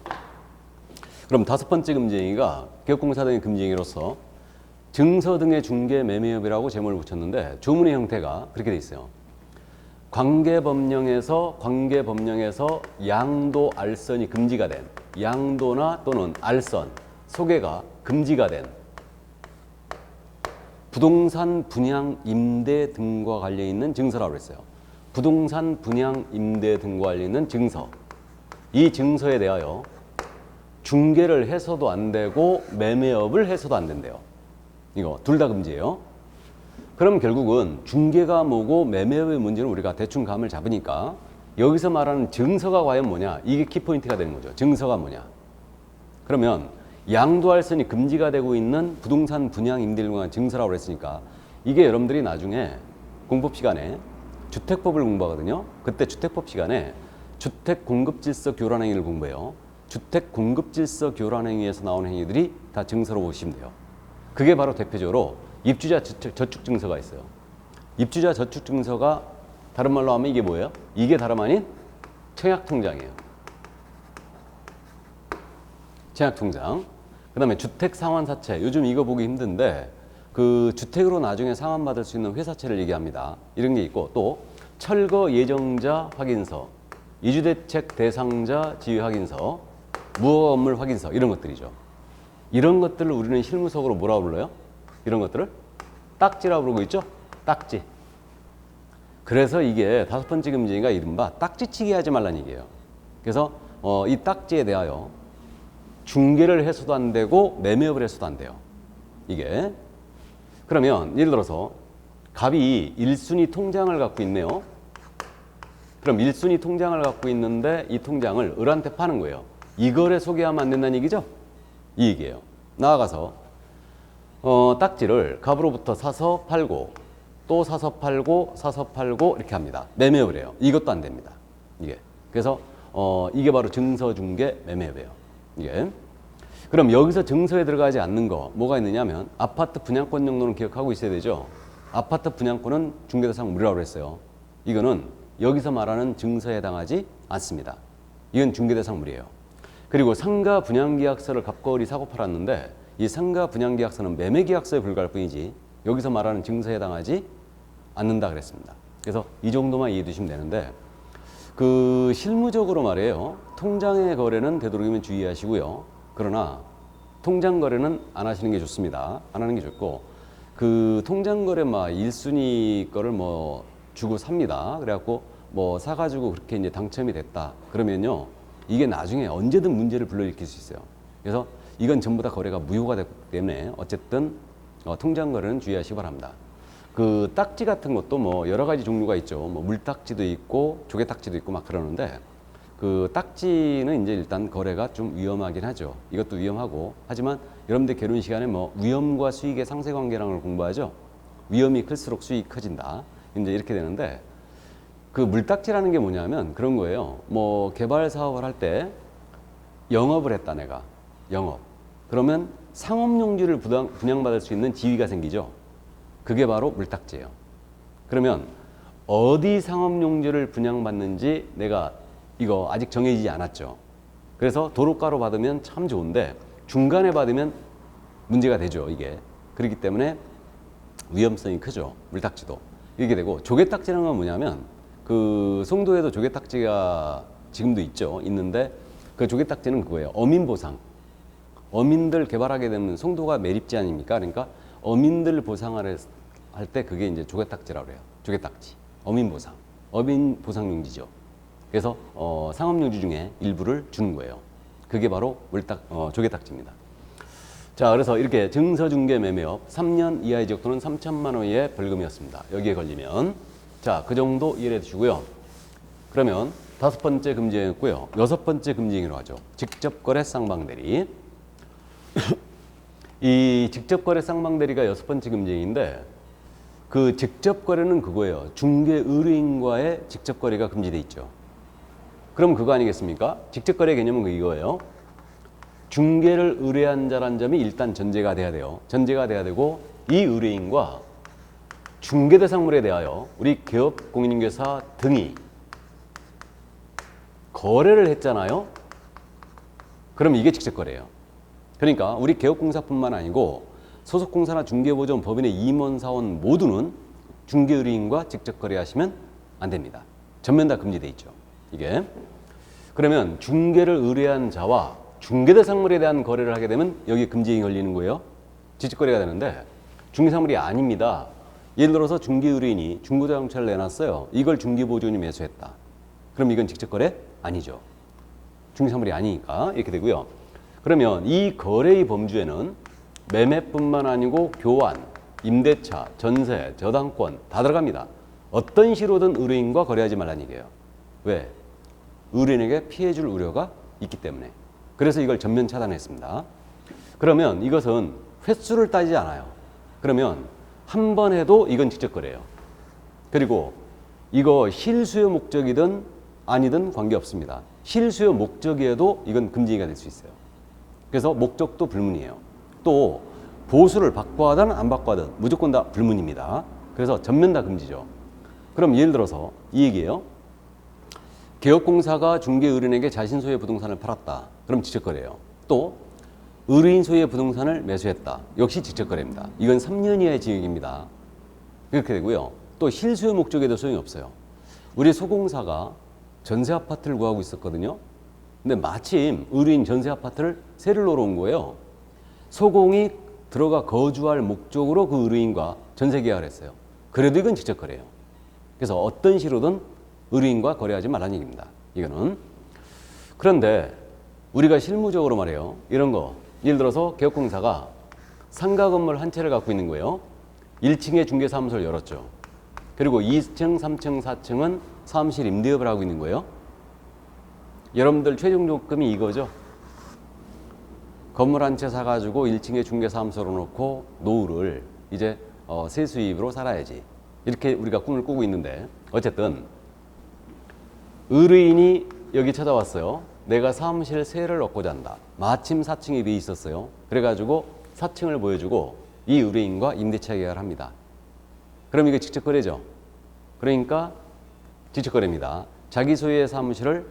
그럼 다섯 번째 금지행위가 기업공사 등의 금지행위로서 증서 등의 중개 매매업이라고 제목을 붙였는데 조문의 형태가 그렇게 돼 있어요. 관계법령에서 양도 알선이 금지가 된 양도나 또는 알선, 소개가 금지가 된 부동산 분양 임대 등과 관련 있는 증서라고 했어요. 부동산 분양 임대 등과 관련 있는 증서. 이 증서에 대하여 중개를 해서도 안 되고 매매업을 해서도 안 된대요. 이거 둘 다 금지예요. 그럼 결국은 중개가 뭐고 매매업의 문제는 우리가 대충 감을 잡으니까 여기서 말하는 증서가 과연 뭐냐? 이게 키포인트가 되는 거죠. 증서가 뭐냐? 그러면 양도할선이 금지가 되고 있는 부동산 분양 임대를 관한 증서라고 그랬으니까 이게 여러분들이 나중에 공법 시간에 주택법을 공부하거든요. 그때 주택법 시간에 주택 공급 질서 교란 행위를 공부해요. 주택 공급 질서 교란 행위에서 나온 행위들이 다 증서로 보시면 돼요. 그게 바로 대표적으로 입주자 저축 증서가 있어요. 입주자 저축 증서가 다른 말로 하면 이게 뭐예요? 이게 다름 아닌 청약 통장이에요. 청약 통장. 그다음에 주택 상환 사채. 요즘 이거 보기 힘든데 그 주택으로 나중에 상환 받을 수 있는 회사채를 얘기합니다. 이런 게 있고 또 철거 예정자 확인서, 이주대책 대상자 지위 확인서, 무허가 건물 확인서 이런 것들이죠. 이런 것들을 우리는 실무적으로 뭐라고 불러요? 이런 것들을 딱지라고 부르고 있죠? 딱지. 그래서 이게 다섯 번째 금지가 이른바 딱지치기 하지 말라는 얘기예요. 그래서 이 딱지에 대하여 중개를 해서도 안 되고 매매업을 해서도 안 돼요. 이게. 그러면 예를 들어서 갑이 1순위 통장을 갖고 있네요. 그럼 1순위 통장을 갖고 있는데 이 통장을 을한테 파는 거예요. 이거를 소개하면 안 된다는 얘기죠? 이 얘기예요. 나아가서 딱지를 갑으로부터 사서 팔고 또 사서 팔고 이렇게 합니다. 매매업을 해요. 이것도 안 됩니다. 이게. 그래서 이게 바로 증서중개 매매업이에요. 이게. 그럼 여기서 증서에 들어가지 않는 거 뭐가 있느냐면 아파트 분양권 정도는 기억하고 있어야 되죠. 아파트 분양권은 중개대상 무료라고 했어요. 이거는 여기서 말하는 증서에 해당하지 않습니다. 이건 중개대상 무료예요. 그리고 상가 분양계약서를 갑거리 사고 팔았는데 이 상가 분양계약서는 매매계약서에 불과할 뿐이지 여기서 말하는 증서에 해당하지 않는다 그랬습니다. 그래서 이 정도만 이해해 두시면 되는데 그 실무적으로 말이에요. 통장의 거래는 되도록이면 주의하시고요. 그러나 통장 거래는 안 하시는 게 좋습니다. 안 하는 게 좋고 그 통장 거래 막 1순위 거를 뭐 주고 삽니다. 그래갖고 뭐 사가지고 그렇게 이제 당첨이 됐다. 그러면요. 이게 나중에 언제든 문제를 불러일으킬 수 있어요. 그래서 이건 전부 다 거래가 무효가 됐기 때문에 어쨌든 통장 거래는 주의하시기 바랍니다. 그 딱지 같은 것도 뭐 여러 가지 종류가 있죠. 뭐 물딱지도 있고 조개딱지도 있고 막 그러는데 그 딱지는 이제 일단 거래가 좀 위험하긴 하죠. 이것도 위험하고 하지만 여러분들 결혼 시간에 뭐 위험과 수익의 상세관계라는 걸 공부하죠. 위험이 클수록 수익이 커진다. 이제 이렇게 되는데 그 물딱지라는 게 뭐냐면 그런 거예요. 뭐 개발 사업을 할 때 영업을 했다 내가 영업. 그러면 상업용지를 분양받을 수 있는 지위가 생기죠. 그게 바로 물딱지예요. 그러면 어디 상업용지를 분양받는지 내가 이거 아직 정해지지 않았죠. 그래서 도로가로 받으면 참 좋은데 중간에 받으면 문제가 되죠. 이게. 그렇기 때문에 위험성이 크죠. 물딱지도. 이렇게 되고 조개딱지라는 건 뭐냐면 그 송도에도 조개딱지가 지금도 있죠. 있는데 그 조개딱지는 그거예요. 어민보상. 어민들 개발하게 되면 송도가 매립지 아닙니까? 그러니까 어민들 보상을 할 때 그게 이제 조개딱지라고 그래요. 조개딱지. 어민보상. 어민보상용지죠. 그래서 상업용지 중에 일부를 주는 거예요. 그게 바로 조개딱지입니다. 자, 그래서 이렇게 증서중개 매매업 3년 이하의 지역도는 3천만 원의 벌금이었습니다. 여기에 걸리면 자, 그 정도 이해해 주시고요. 그러면 5번째 금지행위였고요. 6번째 금지행위로 하죠. 직접거래 쌍방대리. 이 직접거래 쌍방대리가 6번째 금지행위인데 그 직접거래는 그거예요. 중개 의뢰인과의 직접거래가 금지돼 있죠. 그럼 그거 아니겠습니까? 직접거래 개념은 이거예요. 중개를 의뢰한 자란 점이 일단 전제가 돼야 돼요. 전제가 돼야 되고 이 의뢰인과 중개대상물에 대하여 우리 기업 공인중개사 등이 거래를 했잖아요. 그럼 이게 직접거래예요. 그러니까 우리 개업공사뿐만 아니고 소속공사나 중개보전 법인의 임원사원 모두는 중개의뢰인과 직접 거래하시면 안 됩니다. 전면 다 금지돼 있죠. 이게. 그러면 중개를 의뢰한 자와 중개대상물에 대한 거래를 하게 되면 여기 금지행위 걸리는 거예요. 직접거래가 되는데 중개사물이 아닙니다. 예를 들어서 중개의뢰인이 중고자동차를 내놨어요. 이걸 중개보조원이 매수했다. 그럼 이건 직접거래? 아니죠. 중개사물이 아니니까 이렇게 되고요. 그러면 이 거래의 범주에는 매매뿐만 아니고 교환, 임대차, 전세, 저당권 다 들어갑니다. 어떤 식으로든 의뢰인과 거래하지 말라는 얘기예요. 왜? 의뢰인에게 피해 줄 우려가 있기 때문에. 그래서 이걸 전면 차단했습니다. 그러면 이것은 횟수를 따지지 않아요. 그러면 한 번 해도 이건 직접거래예요. 그리고 이거 실수요 목적이든 아니든 관계없습니다. 실수요 목적이어도 이건 금지가 될 수 있어요. 그래서 목적도 불문이에요. 또 보수를 받고 하든 안 받고 하든 무조건 다 불문입니다. 그래서 전면 다 금지죠. 그럼 예를 들어서 이 얘기예요. 개업공사가 중개의뢰인에게 자신 소유의 부동산을 팔았다. 그럼 직접거래예요. 또 의뢰인 소유의 부동산을 매수했다. 역시 직접거래입니다. 이건 3년 이하의 징역입니다. 이렇게 되고요. 또 실수요 목적에도 소용이 없어요. 우리 소공사가 전세 아파트를 구하고 있었거든요. 근데 마침 의뢰인 전세 아파트를 세를 놓으러 온 거예요. 소공이 들어가 거주할 목적으로 그 의뢰인과 전세 계약을 했어요. 그래도 이건 직접거래예요. 그래서 어떤 식으로든 의뢰인과 거래하지 말라는 얘기입니다. 이거는. 그런데 우리가 실무적으로 말해요. 이런 거. 예를 들어서 개업공사가 상가 건물 한 채를 갖고 있는 거예요. 1층에 중개사무소를 열었죠. 그리고 2층, 3층, 4층은 사무실 임대업을 하고 있는 거예요. 여러분들 최종 조건이 이거죠. 건물 한 채 사가지고 1층에 중개사무소로 놓고 노후를 이제 세수입으로 살아야지. 이렇게 우리가 꿈을 꾸고 있는데 어쨌든 의뢰인이 여기 찾아왔어요. 내가 사무실 세를 얻고자 한다. 마침 4층에 비어 있었어요. 그래가지고 4층을 보여주고 이 의뢰인과 임대차 계약을 합니다. 그럼 이게 직접거래죠. 그러니까 직접거래입니다. 자기 소유의 사무실을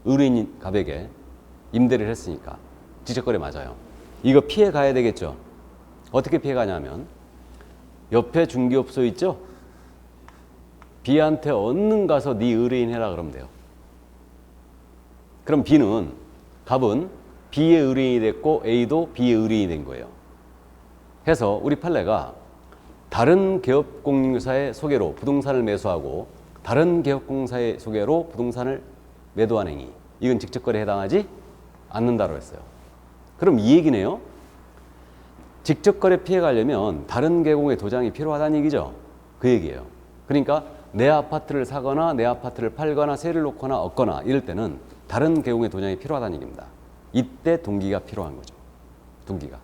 의뢰인 갑에게 임대를 했으니까 직접거래 맞아요. 이거 피해 가야 되겠죠. 어떻게 피해 가냐면 옆에 중개업소 있죠. B한테 얼른 가서 네 의뢰인 해라 그러면 돼요. 그럼 갑은 B의 의뢰인이 됐고 A도 B의 의뢰인이 된 거예요. 해서 우리 판례가 다른 개업공인중개사의 소개로 부동산을 매수하고 다른 개업공사의 소개로 부동산을 매도한 행위, 이건 직접거래에 해당하지 않는다고 했어요. 그럼 이 얘기네요. 직접거래 피해 가려면 다른 개공의 도장이 필요하다는 얘기죠. 그 얘기예요. 그러니까 내 아파트를 사거나 내 아파트를 팔거나 세를 놓거나 얻거나 이럴 때는 다른 개공의 도장이 필요하다는 얘기입니다. 이때 동기가 필요한 거죠. 동기가.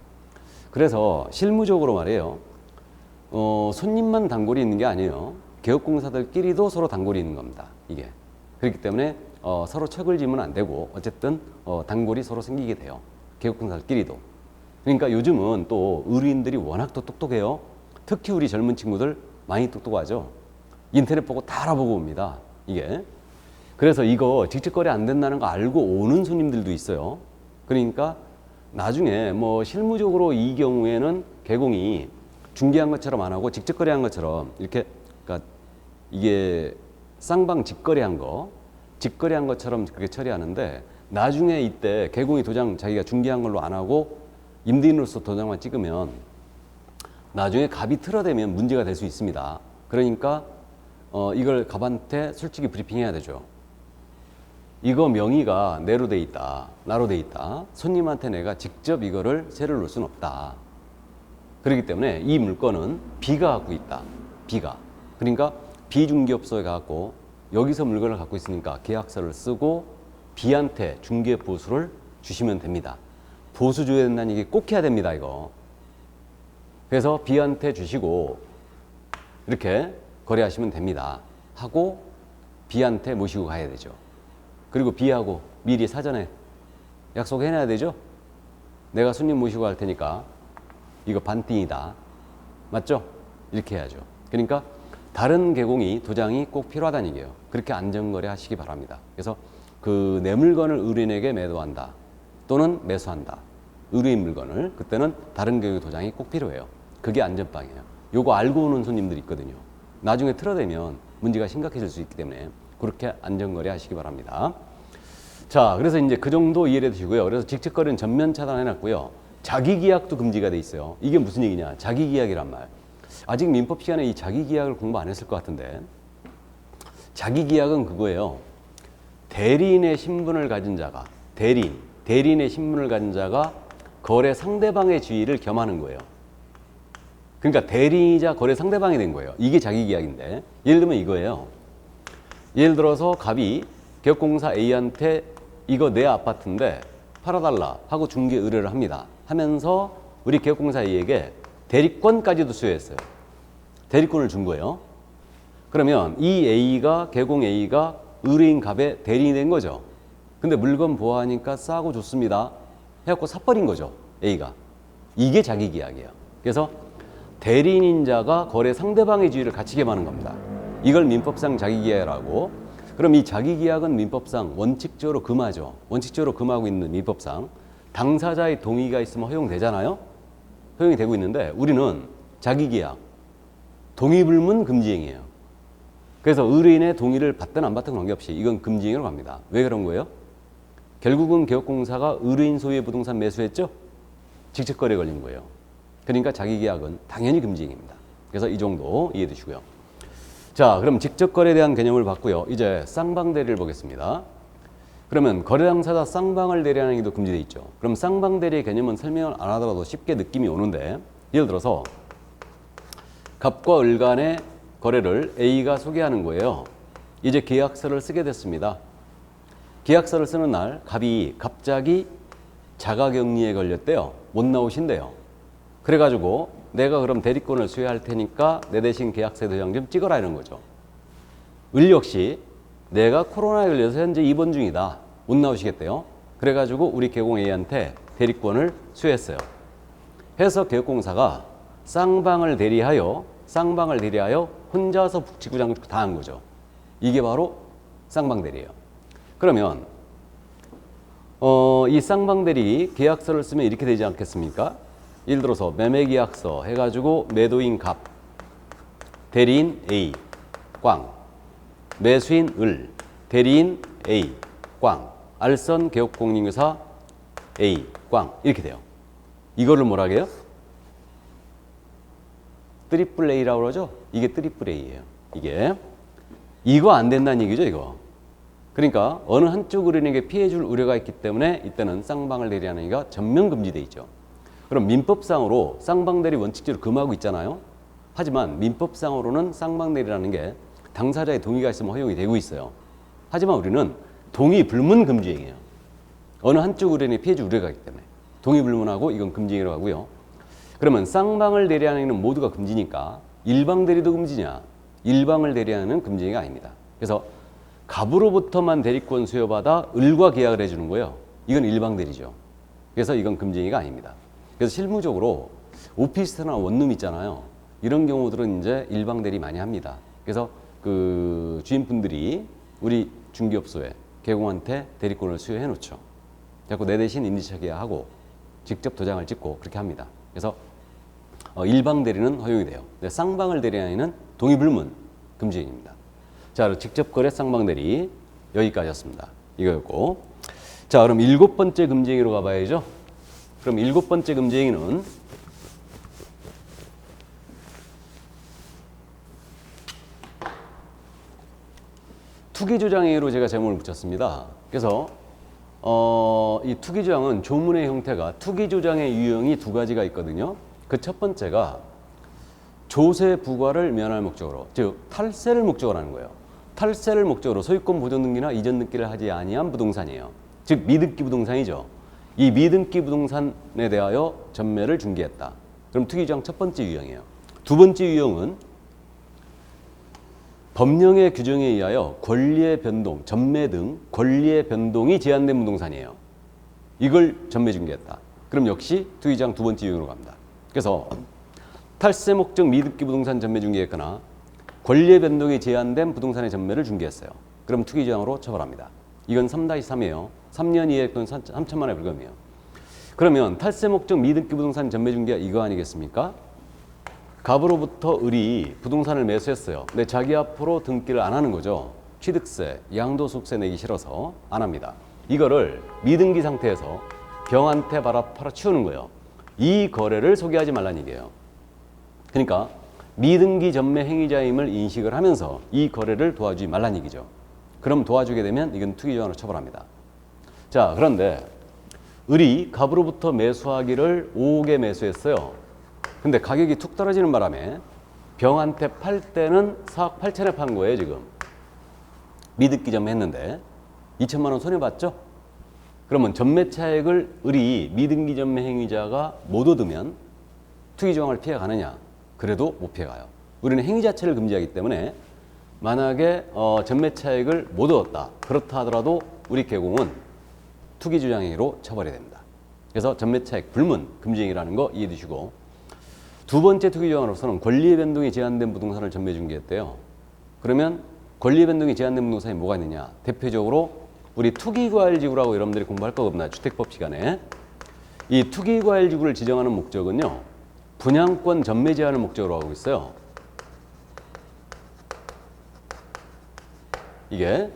그래서 실무적으로 말해요. 손님만 단골이 있는 게 아니에요. 개업공사들끼리도 서로 단골이 있는 겁니다. 이게. 그렇기 때문에 서로 척을 지면 안 되고 어쨌든 단골이 서로 생기게 돼요. 개업공사들끼리도. 그러니까 요즘은 또 의뢰인들이 워낙 또 똑똑해요. 특히 우리 젊은 친구들 많이 똑똑하죠. 인터넷 보고 다 알아보고 옵니다. 이게. 그래서 이거 직접 거래 안 된다는 거 알고 오는 손님들도 있어요. 그러니까 나중에 뭐 실무적으로 이 경우에는 개공이 중개한 것처럼 안 하고 직접 거래한 것처럼 이렇게, 그러니까 이게 쌍방 직거래한 거, 직거래한 것처럼 그렇게 처리하는데, 나중에 이때 개공이 도장 자기가 중개한 걸로 안 하고 임대인으로서 도장만 찍으면 나중에 갑이 틀어대면 문제가 될 수 있습니다. 그러니까 이걸 갑한테 솔직히 브리핑해야 되죠. 이거 명의가 내로 돼 있다, 나로 돼 있다. 손님한테 내가 직접 이거를 세를 놓을 수는 없다. 그렇기 때문에 이 물건은 B가 갖고 있다. B가. 그러니까 B중개업소에 갖고 여기서 물건을 갖고 있으니까 계약서를 쓰고 B한테 중개 보수를 주시면 됩니다. 보수 줘야 된다는 얘기 꼭 해야 됩니다. 이거. 그래서 B한테 주시고 이렇게 거래하시면 됩니다. 하고 B한테 모시고 가야 되죠. 그리고 B하고 미리 사전에 약속해놔야 되죠. 내가 손님 모시고 갈 테니까 이거 반띵이다. 맞죠? 이렇게 해야죠. 그러니까 다른 개공이 도장이 꼭 필요하다는 얘기예요. 그렇게 안전거래 하시기 바랍니다. 그래서 그 내 물건을 의뢰인에게 매도한다 또는 매수한다. 의뢰인 물건을, 그때는 다른 개공의 도장이 꼭 필요해요. 그게 안전빵이에요. 요거 알고 오는 손님들이 있거든요. 나중에 틀어대면 문제가 심각해질 수 있기 때문에 그렇게 안전거래 하시기 바랍니다. 자, 그래서 이제 그 정도 이해해 두시고요. 그래서 직접거래는 전면 차단해놨고요. 자기계약도 금지가 돼 있어요. 이게 무슨 얘기냐? 자기계약이란 말. 아직 민법 시간에 이 자기계약을 공부 안 했을 것 같은데, 자기계약은 그거예요. 대리인의 신분을 가진 자가, 대리인의 신분을 가진 자가 거래 상대방의 지위를 겸하는 거예요. 그러니까 대리인이자 거래 상대방이 된 거예요. 이게 자기계약인데, 예를 들면 이거예요. 예를 들어서 갑이 개업공사 A한테 이거 내 아파트인데 팔아달라 하고 중개 의뢰를 합니다. 하면서 우리 개업공사 A에게 대리권까지도 수여했어요. 대리권을 준 거예요. 그러면 이 A가, 개공 A가 의뢰인 갑의 대리인이 된 거죠. 근데 물건 보아하니까 싸고 좋습니다 해갖고 사버린 거죠. A가. 이게 자기계약이에요. 그래서 대리인인 자가 거래 상대방의 지위를 같이 겸하는 겁니다. 이걸 민법상 자기계약이라고. 그럼 이 자기계약은 민법상 원칙적으로 금하죠. 원칙적으로 금하고 있는 민법상 당사자의 동의가 있으면 허용되잖아요. 허용이 되고 있는데 우리는 자기계약 동의불문 금지행위예요. 그래서 의뢰인의 동의를 받든 안 받든 관계없이 이건 금지행위로 갑니다. 왜 그런 거예요? 결국은 개업공사가 의뢰인 소유의 부동산 매수했죠? 직접거래 걸린 거예요. 그러니까 자기계약은 당연히 금지행위입니다. 그래서 이 정도 이해해 두시고요. 자, 그럼 직접거래에 대한 개념을 봤고요. 이제 쌍방대리를 보겠습니다. 그러면 거래당사자 쌍방을 대리하는 게도 금지되어 있죠. 그럼 쌍방대리의 개념은 설명을 안 하더라도 쉽게 느낌이 오는데, 예를 들어서 갑과 을 간의 거래를 A가 소개하는 거예요. 이제 계약서를 쓰게 됐습니다. 계약서를 쓰는 날 갑이 갑자기 자가격리에 걸렸대요. 못 나오신대요. 그래가지고 내가 그럼 대리권을 수여할 테니까 내 대신 계약서 도장 좀 찍어라 이런 거죠. 을 역시 내가 코로나에 걸려서 현재 입원 중이다. 못 나오시겠대요. 그래가지고 우리 개공 A한테 대리권을 수여했어요. 해서 개업공사가 쌍방을 대리하여 혼자서 북치구장 다 한 거죠. 이게 바로 쌍방대리예요. 그러면 이 쌍방대리 계약서를 쓰면 이렇게 되지 않겠습니까? 예를 들어서 매매계약서 해가지고 매도인 갑, 대리인 A, 꽝, 매수인 을, 대리인 A, 꽝, 알선 개업공인중개사 A, 꽝 이렇게 돼요. 이거를 뭐라 해요? 트리플 A라고 그러죠? 이게 트리플 A예요. 이거 안 된다는 얘기죠, 이거. 그러니까 어느 한쪽 의뢰인에게 피해줄 우려가 있기 때문에 이때는 쌍방을 대리하는 얘기가 전면 금지돼 있죠. 그럼 민법상으로 쌍방대리 원칙적으로 금하고 있잖아요. 하지만 민법상으로는 쌍방대리라는 게 당사자의 동의가 있으면 허용이 되고 있어요. 하지만 우리는 동의 불문 금지행위예요. 어느 한쪽 의뢰인이 피해줄 우려가 있기 때문에 동의 불문하고 이건 금지행위로 하고요. 그러면 쌍방을 대리하는 모두가 금지니까 일방 대리도 금지냐? 일방을 대리하는 금지가 아닙니다. 그래서 갑으로부터만 대리권 수여받아 을과 계약을 해주는 거예요. 이건 일방 대리죠. 그래서 이건 금지가 아닙니다. 그래서 실무적으로 오피스텔이나 원룸 있잖아요. 이런 경우들은 이제 일방 대리 많이 합니다. 그래서 그 주인분들이 우리 중개업소에 개공한테 대리권을 수여해 놓죠. 그래서 내 대신 임대차 계약하고 직접 도장을 찍고 그렇게 합니다. 그래서 일방 대리는 허용이 돼요. 쌍방을 대리하는 동의불문 금지입니다. 자, 직접 거래 쌍방 대리 여기까지였습니다. 이거였고, 자, 그럼 7번째 금지행위로 가봐야죠. 그럼 7번째 금지행위는 투기조장행위로 제가 제목을 붙였습니다. 그래서 이 투기조장은 조문의 형태가 투기조장의 유형이 두 가지가 있거든요. 그 첫 번째가 조세 부과를 면할 목적으로, 즉 탈세를 목적으로 하는 거예요. 탈세를 목적으로 소유권 보존 등기나 이전 등기를 하지 아니한 부동산이에요. 즉 미등기 부동산이죠. 이 미등기 부동산에 대하여 전매를 중개했다. 그럼 투기조장 첫 번째 유형이에요. 두 번째 유형은 법령의 규정에 의하여 권리의 변동, 전매 등 권리의 변동이 제한된 부동산이에요. 이걸 전매 중개했다. 그럼 역시 투기조장 두 번째 유형으로 갑니다. 그래서 탈세 목적 미등기 부동산 전매 중개했거나 권리의 변동이 제한된 부동산의 전매를 중개했어요. 그럼 투기조장으로 처벌합니다. 이건 3-3이에요. 3년 이하의 또는 3천만 원에 불과해요. 그러면 탈세 목적 미등기 부동산 전매 중개가 이거 아니겠습니까? 갑으로부터 을이 부동산을 매수했어요. 근데 자기 앞으로 등기를 안 하는 거죠. 취득세, 양도소득세 내기 싫어서 안 합니다. 이거를 미등기 상태에서 병한테 팔아치우는 거예요. 이 거래를 소개하지 말라는 얘기예요. 그러니까 미등기 전매 행위자임을 인식을 하면서 이 거래를 도와주지 말라는 얘기죠. 그럼 도와주게 되면 이건 투기조장으로 처벌합니다. 자, 그런데 을이 갑으로부터 매수하기를 5억에 매수했어요. 근데 가격이 툭 떨어지는 바람에 병한테 팔 때는 4억 8천에 판 거예요, 지금. 미등기 전매했는데 2천만 원 손해봤죠? 그러면 전매 차액을 을이 미등기 전매 행위자가 못 얻으면 투기조항을 피해가느냐? 그래도 못 피해가요. 우리는 행위 자체를 금지하기 때문에 만약에 전매 차액을 못 얻었다. 그렇다 하더라도 우리 개공은 투기조장 행위로 처벌이 됩니다. 그래서 전매 차액 불문 금지행위라는 거 이해해 두시고, 두 번째 투기조항으로서는 권리의 변동이 제한된 부동산을 전매 중개했대요. 그러면 권리의 변동이 제한된 부동산이 뭐가 있느냐? 대표적으로 우리 투기과열지구라고 여러분들이 공부할 거 없나요? 주택법 시간에. 이 투기과열지구를 지정하는 목적은요, 분양권 전매 제한을 목적으로 하고 있어요. 이게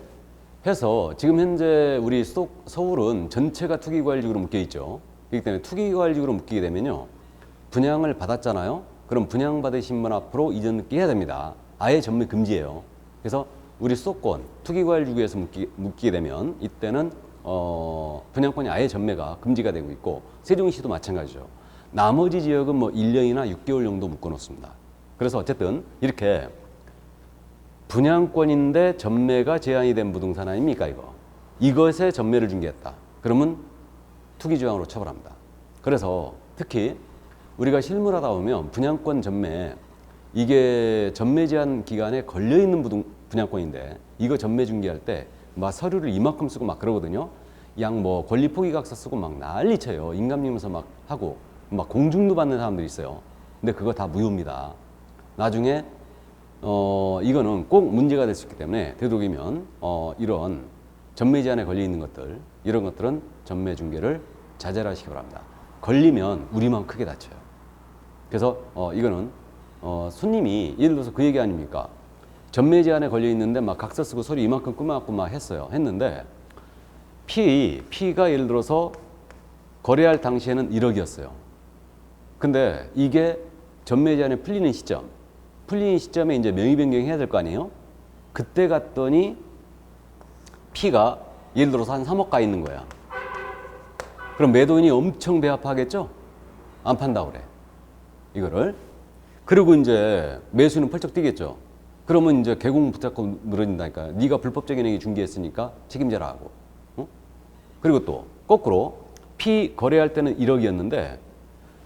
해서 지금 현재 우리 서울은 전체가 투기과열지구로 묶여 있죠. 그렇기 때문에 투기과열지구로 묶이게 되면요, 분양을 받았잖아요. 그럼 분양받으신 분 앞으로 이전 등기 해야 됩니다. 아예 전매 금지예요. 그래서 우리 수도권 투기과열지구에서 묶이게 되면 이때는 분양권이 아예 전매가 금지가 되고 있고, 세종시도 마찬가지죠. 나머지 지역은 뭐 1년이나 6개월 정도 묶어놓습니다. 그래서 어쨌든 이렇게 분양권인데 전매가 제한이 된 부동산 아닙니까, 이거? 이것에 전매를 중개했다. 그러면 투기조항으로 처벌합니다. 그래서 특히 우리가 실무를 하다 보면 분양권 전매, 이게 전매 제한 기간에 걸려있는 분양권인데 이거 전매 중개할 때 막 서류를 이만큼 쓰고 막 그러거든요. 양 뭐 권리 포기각서 쓰고 막 난리 쳐요. 인감님서 막 하고 막 공중도 받는 사람들이 있어요. 근데 그거 다 무효입니다. 나중에 이거는 꼭 문제가 될 수 있기 때문에 되도록이면 이런 전매 제한에 걸려 있는 것들, 이런 것들은 전매 중개를 자제를 하시기 바랍니다. 걸리면 우리만 크게 다쳐요. 그래서 이거는 손님이 예를 들어서 그 얘기 아닙니까? 전매 제한에 걸려 있는데 막 각서 쓰고 서류 이만큼 꾸막꾸막 했는데 피가 예를 들어서 거래할 당시에는 1억이었어요. 근데 이게 전매 제한에 풀리는 시점에 이제 명의 변경해야 될 거 아니에요? 그때 갔더니 피가 예를 들어서 한 3억 가 있는 거야. 그럼 매도인이 엄청 배 아파하겠죠? 안 판다고 그래. 이거를. 그리고 이제 매수는 펄쩍 뛰겠죠. 그러면 이제 개공 부탁권 늘어진다니까. 네가 불법적인 행위 중개했으니까 책임져라 하고. 그리고 또 거꾸로 피 거래할 때는 1억이었는데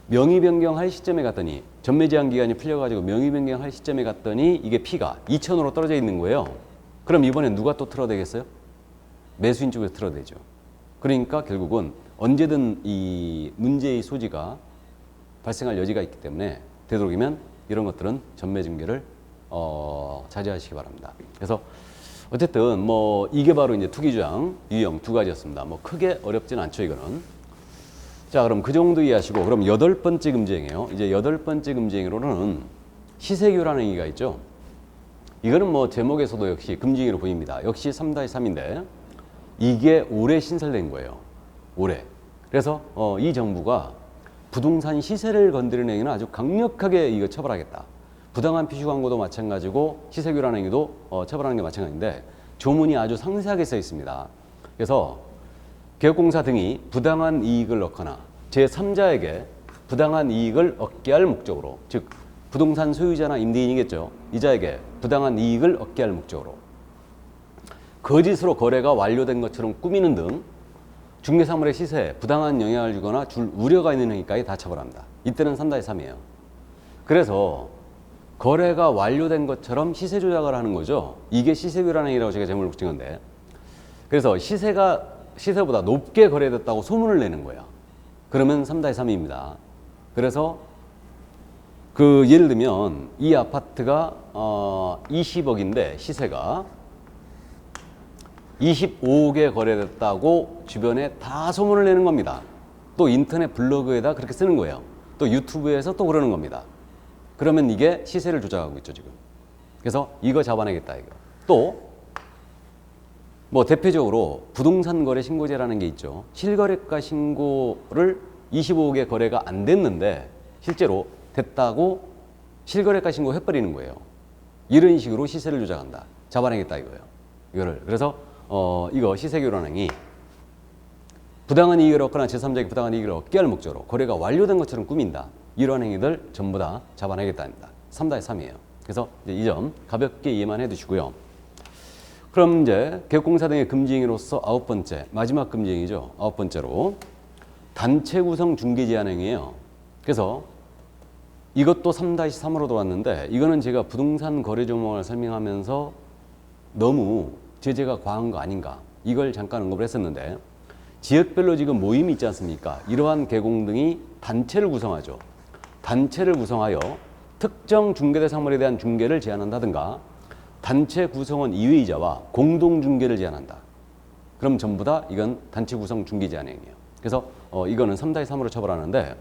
명의 변경할 시점에 갔더니 전매 제한 기간이 풀려가지고 명의 변경할 시점에 갔더니 이게 P가 2천으로 떨어져 있는 거예요. 그럼 이번엔 누가 또 틀어대겠어요? 매수인 쪽에서 틀어대죠. 그러니까 결국은 언제든 이 문제의 소지가 발생할 여지가 있기 때문에 되도록이면 이런 것들은 전매 증계를 자제하시기 바랍니다. 그래서 어쨌든 뭐 이게 바로 이제 투기주장 유형 두 가지였습니다. 뭐 크게 어렵진 않죠, 이거는. 자, 그럼 그 정도 이해하시고, 그럼 8번째 금지행이에요. 이제 8번째 금지행위로는 시세교란 행위가 있죠. 이거는 뭐 제목에서도 역시 금지행위로 보입니다. 역시 3-3인데 이게 올해 신설된 거예요. 올해. 그래서 이 정부가 부동산 시세를 건드리는 행위는 아주 강력하게 이거 처벌하겠다. 부당한 표시 광고도 마찬가지고 시세교란 행위도 처벌하는 게 마찬가지인데 조문이 아주 상세하게 써 있습니다. 그래서 개업공사 등이 부당한 이익을 얻거나 제3자에게 부당한 이익을 얻게 할 목적으로, 즉 부동산 소유자나 임대인이겠죠. 이자에게 부당한 이익을 얻게 할 목적으로 거짓으로 거래가 완료된 것처럼 꾸미는 등 중개사물의 시세에 부당한 영향을 주거나 줄 우려가 있는 행위까지 다 처벌합니다. 이때는 3-3이에요. 그래서 거래가 완료된 것처럼 시세 조작을 하는 거죠. 이게 시세교란 행위라고 제가 제목을 붙인 건데, 그래서 시세보다 높게 거래됐다고 소문을 내는 거예요. 그러면 3-3입니다. 그래서 예를 들면 이 아파트가 20억인데 시세가 25억에 거래됐다고 주변에 다 소문을 내는 겁니다. 또 인터넷 블로그에다 그렇게 쓰는 거예요. 또 유튜브에서 또 그러는 겁니다. 그러면 이게 시세를 조작하고 있죠, 지금. 그래서 이거 잡아내겠다, 이거. 또 뭐 대표적으로 부동산 거래 신고제라는 게 있죠. 실거래가 신고를 25억에 거래가 안 됐는데 실제로 됐다고 실거래가 신고 해버리는 거예요. 이런 식으로 시세를 조작한다. 잡아내겠다, 이거예요. 이거를. 그래서 이거 시세교란 행위, 부당한 이익을 얻거나 제3자에게 부당한 이익을 얻게 할 목적으로 거래가 완료된 것처럼 꾸민다. 이런 행위들 전부 다 잡아내겠다입니다. 3-3이에요. 그래서 이 점 가볍게 이해만 해두시고요. 그럼 이제 개업공사 등의 금지행위로서 9번째, 마지막 금지행위죠. 9번째로 단체 구성 중개 제한 행위예요. 그래서 이것도 3-3으로 들어왔는데 이거는 제가 부동산 거래 조항을 설명하면서 너무 제재가 과한 거 아닌가, 이걸 잠깐 언급을 했었는데, 지역별로 지금 모임이 있지 않습니까? 이러한 계공 등이 단체를 구성하죠. 단체를 구성하여 특정 중개대상물에 대한 중개를 제한한다든가 단체 구성원 이외이자와 공동 중개를 제한한다. 그럼 전부 다 이건 단체 구성 중개 제한 행위예요. 그래서 이거는 3-3으로 처벌하는데,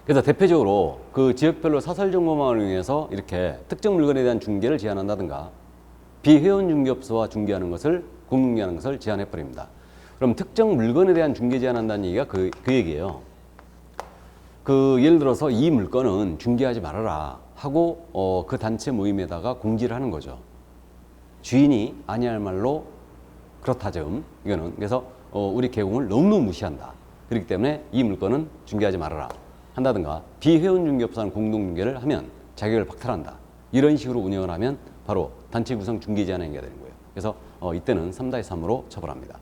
그래서 대표적으로 그 지역별로 사설 정보망을 이용해서 이렇게 특정 물건에 대한 중개를 제한한다든가 비회원 중개업소와 중개하는 것을 공중개하는 것을 제한해 버립니다. 그럼 특정 물건에 대한 중개 제한한다는 얘기가 그 얘기예요. 예를 들어서 이 물건은 중개하지 말아라 하고 그 단체 모임에다가 공지를 하는 거죠. 주인이 아니할 말로 그렇다점. 이거는 그래서 우리 계공을 너무너무 무시한다. 그렇기 때문에 이 물건은 중개하지 말아라 한다든가 비회원 중개업소는 공동 중개를 하면 자격을 박탈한다. 이런 식으로 운영을 하면 바로 단체 구성 중개 제한 행위가 되는 거예요. 그래서 이때는 3-3으로 처벌합니다.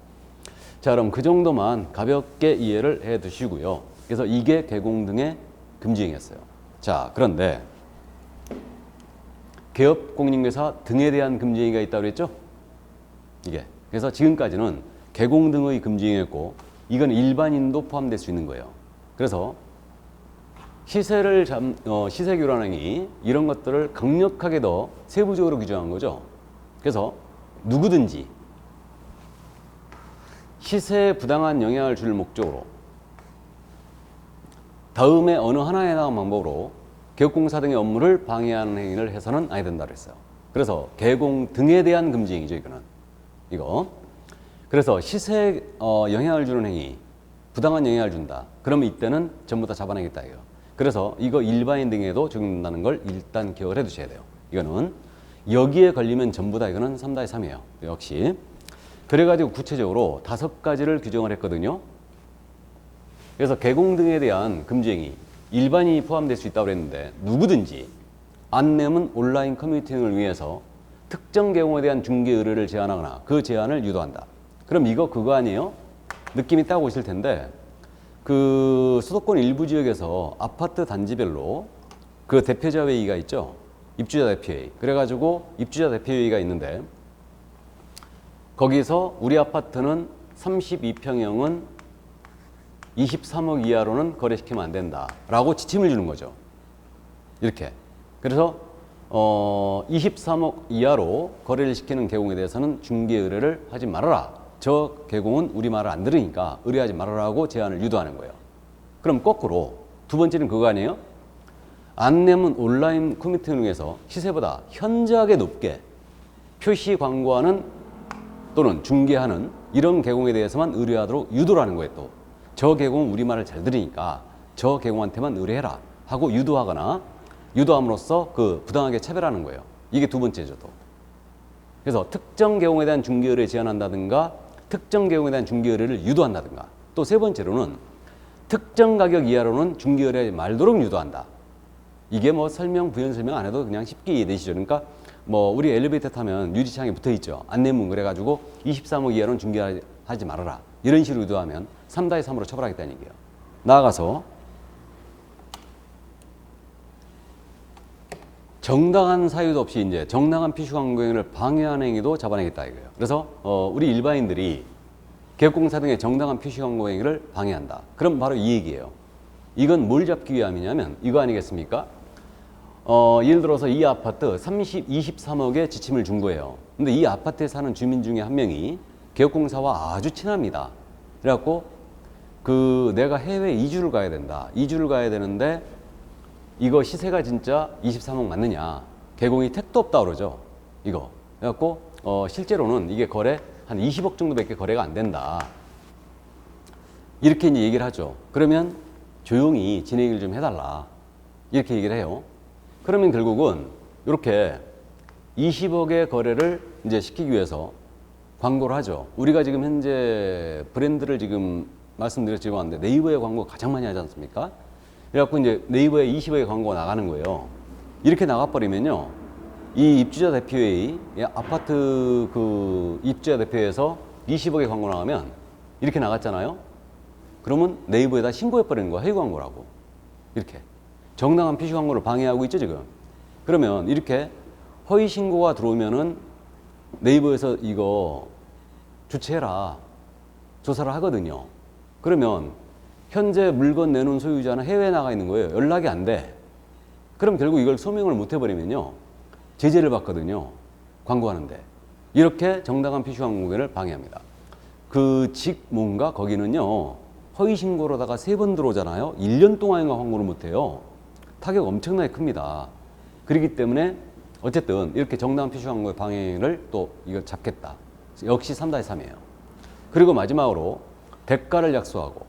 자, 그럼 그 정도만 가볍게 이해를 해 두시고요. 그래서 이게 계공 등의 금지행위였어요. 자, 그런데 개업공인중개사 등에 대한 금지행위가 있다고 그랬죠? 이게. 그래서 지금까지는 계공 등의 금지행위였고 이건 일반인도 포함될 수 있는 거예요. 그래서 시세교란 행위 이런 것들을 강력하게 더 세부적으로 규정한 거죠. 그래서 누구든지 시세에 부당한 영향을 줄 목적으로 다음에 어느 하나에 해당하는 방법으로 개업공사 등의 업무를 방해하는 행위를 해서는 아니 된다 그랬어요. 그래서 계공 등에 대한 금지행위죠, 이거는. 이거. 그래서 시세에 영향을 주는 행위, 부당한 영향을 준다. 그러면 이때는 전부 다 잡아내겠다, 이거. 그래서 이거 일반인 등에도 적용된다는 걸 일단 기억을 해 두셔야 돼요. 이거는 여기에 걸리면 전부 다 이거는 3-3이에요. 역시. 그래가지고 구체적으로 5가지를 규정을 했거든요. 그래서 계공 등에 대한 금지행위, 일반인이 포함될 수 있다고 그랬는데 누구든지 안 내면 온라인 커뮤니티 등을 위해서 특정 계공에 대한 중개 의뢰를 제한하거나 그 제한을 유도한다. 그럼 이거 그거 아니에요? 느낌이 딱 오실 텐데 그 수도권 일부 지역에서 아파트 단지별로 그 대표자 회의가 있죠. 입주자 대표회의. 그래가지고 입주자 대표회의가 있는데 거기서 우리 아파트는 32평형은 23억 이하로는 거래시키면 안 된다라고 지침을 주는 거죠. 이렇게. 그래서 23억 이하로 거래를 시키는 계공에 대해서는 중개 의뢰를 하지 말아라. 저 계공은 우리 말을 안 들으니까 의뢰하지 말아라고 제안을 유도하는 거예요. 그럼 거꾸로 두 번째는 그거 아니에요? 안내문 온라인 커뮤니티 등에서 시세보다 현저하게 높게 표시 광고하는 또는 중개하는 이런 계공에 대해서만 의뢰하도록 유도를 하는 거예요. 또 저 계공은 우리 말을 잘 들으니까 저 계공한테만 의뢰해라 하고 유도하거나 유도함으로써 그 부당하게 차별하는 거예요. 이게 두 번째죠. 또. 그래서 특정 계공에 대한 중개 의뢰 제한한다든가 특정 계공에 대한 중개 의뢰를 유도한다든가 또 세 번째로는 특정 가격 이하로는 중개 의뢰하지 말도록 유도한다. 이게 뭐 설명, 부연 설명 안 해도 그냥 쉽게 이해되시죠. 그러니까 뭐 우리 엘리베이터 타면 유리창에 붙어 있죠. 안내문 그래가지고 23억 이하로는 중개하지 말아라. 이런 식으로 유도하면 3-3으로 처벌하겠다는 얘기예요. 나아가서 정당한 사유도 없이 이제 정당한 피시 광고 행위를 방해하는 행위도 잡아내겠다 이거예요. 그래서 우리 일반인들이 계획공사 등의 정당한 피시 광고 행위를 방해한다. 그럼 바로 이 얘기예요. 이건 뭘 잡기 위함이냐면 이거 아니겠습니까? 예를 들어서 이 아파트 23억의 지침을 준 거예요. 근데 이 아파트에 사는 주민 중에 한 명이 계획공사와 아주 친합니다. 그래갖고 내가 해외 이주를 가야 된다. 이주를 가야 되는데 이거 시세가 진짜 23억 맞느냐. 계공이 택도 없다 그러죠. 이거. 그래갖고 실제로는 이게 거래 한 20억 정도밖에 거래가 안 된다. 이렇게 이제 얘기를 하죠. 그러면 조용히 진행을 좀 해달라. 이렇게 얘기를 해요. 그러면 결국은 이렇게 20억의 거래를 이제 시키기 위해서 광고를 하죠. 우리가 지금 현재 브랜드를 지금 말씀드렸지만 왔는데 네이버에 광고 가장 많이 하지 않습니까? 그래갖고 이제 네이버에 20억의 광고가 나가는 거예요. 이렇게 나가버리면요. 이 입주자 대표회의, 아파트 그 입주자 대표회에서 20억의 광고 나가면 이렇게 나갔잖아요. 그러면 네이버에다 신고해버리는 거야. 허위 광고라고. 이렇게. 정당한 피시 광고를 방해하고 있죠, 지금. 그러면 이렇게 허위 신고가 들어오면은 네이버에서 이거 주체해라. 조사를 하거든요. 그러면 현재 물건 내놓은 소유자는 해외에 나가 있는 거예요. 연락이 안 돼. 그럼 결국 이걸 소명을 못 해버리면요. 제재를 받거든요. 광고하는데. 이렇게 정당한 피시 광고를 방해합니다. 뭔가 거기는요. 허위 신고로다가 3번 들어오잖아요. 1년 동안인가 광고를 못 해요. 타격 엄청나게 큽니다. 그렇기 때문에 어쨌든 이렇게 정당한 피시 광고의 방해를 또 이걸 잡겠다. 역시 3-3이에요. 그리고 마지막으로 대가를 약속하고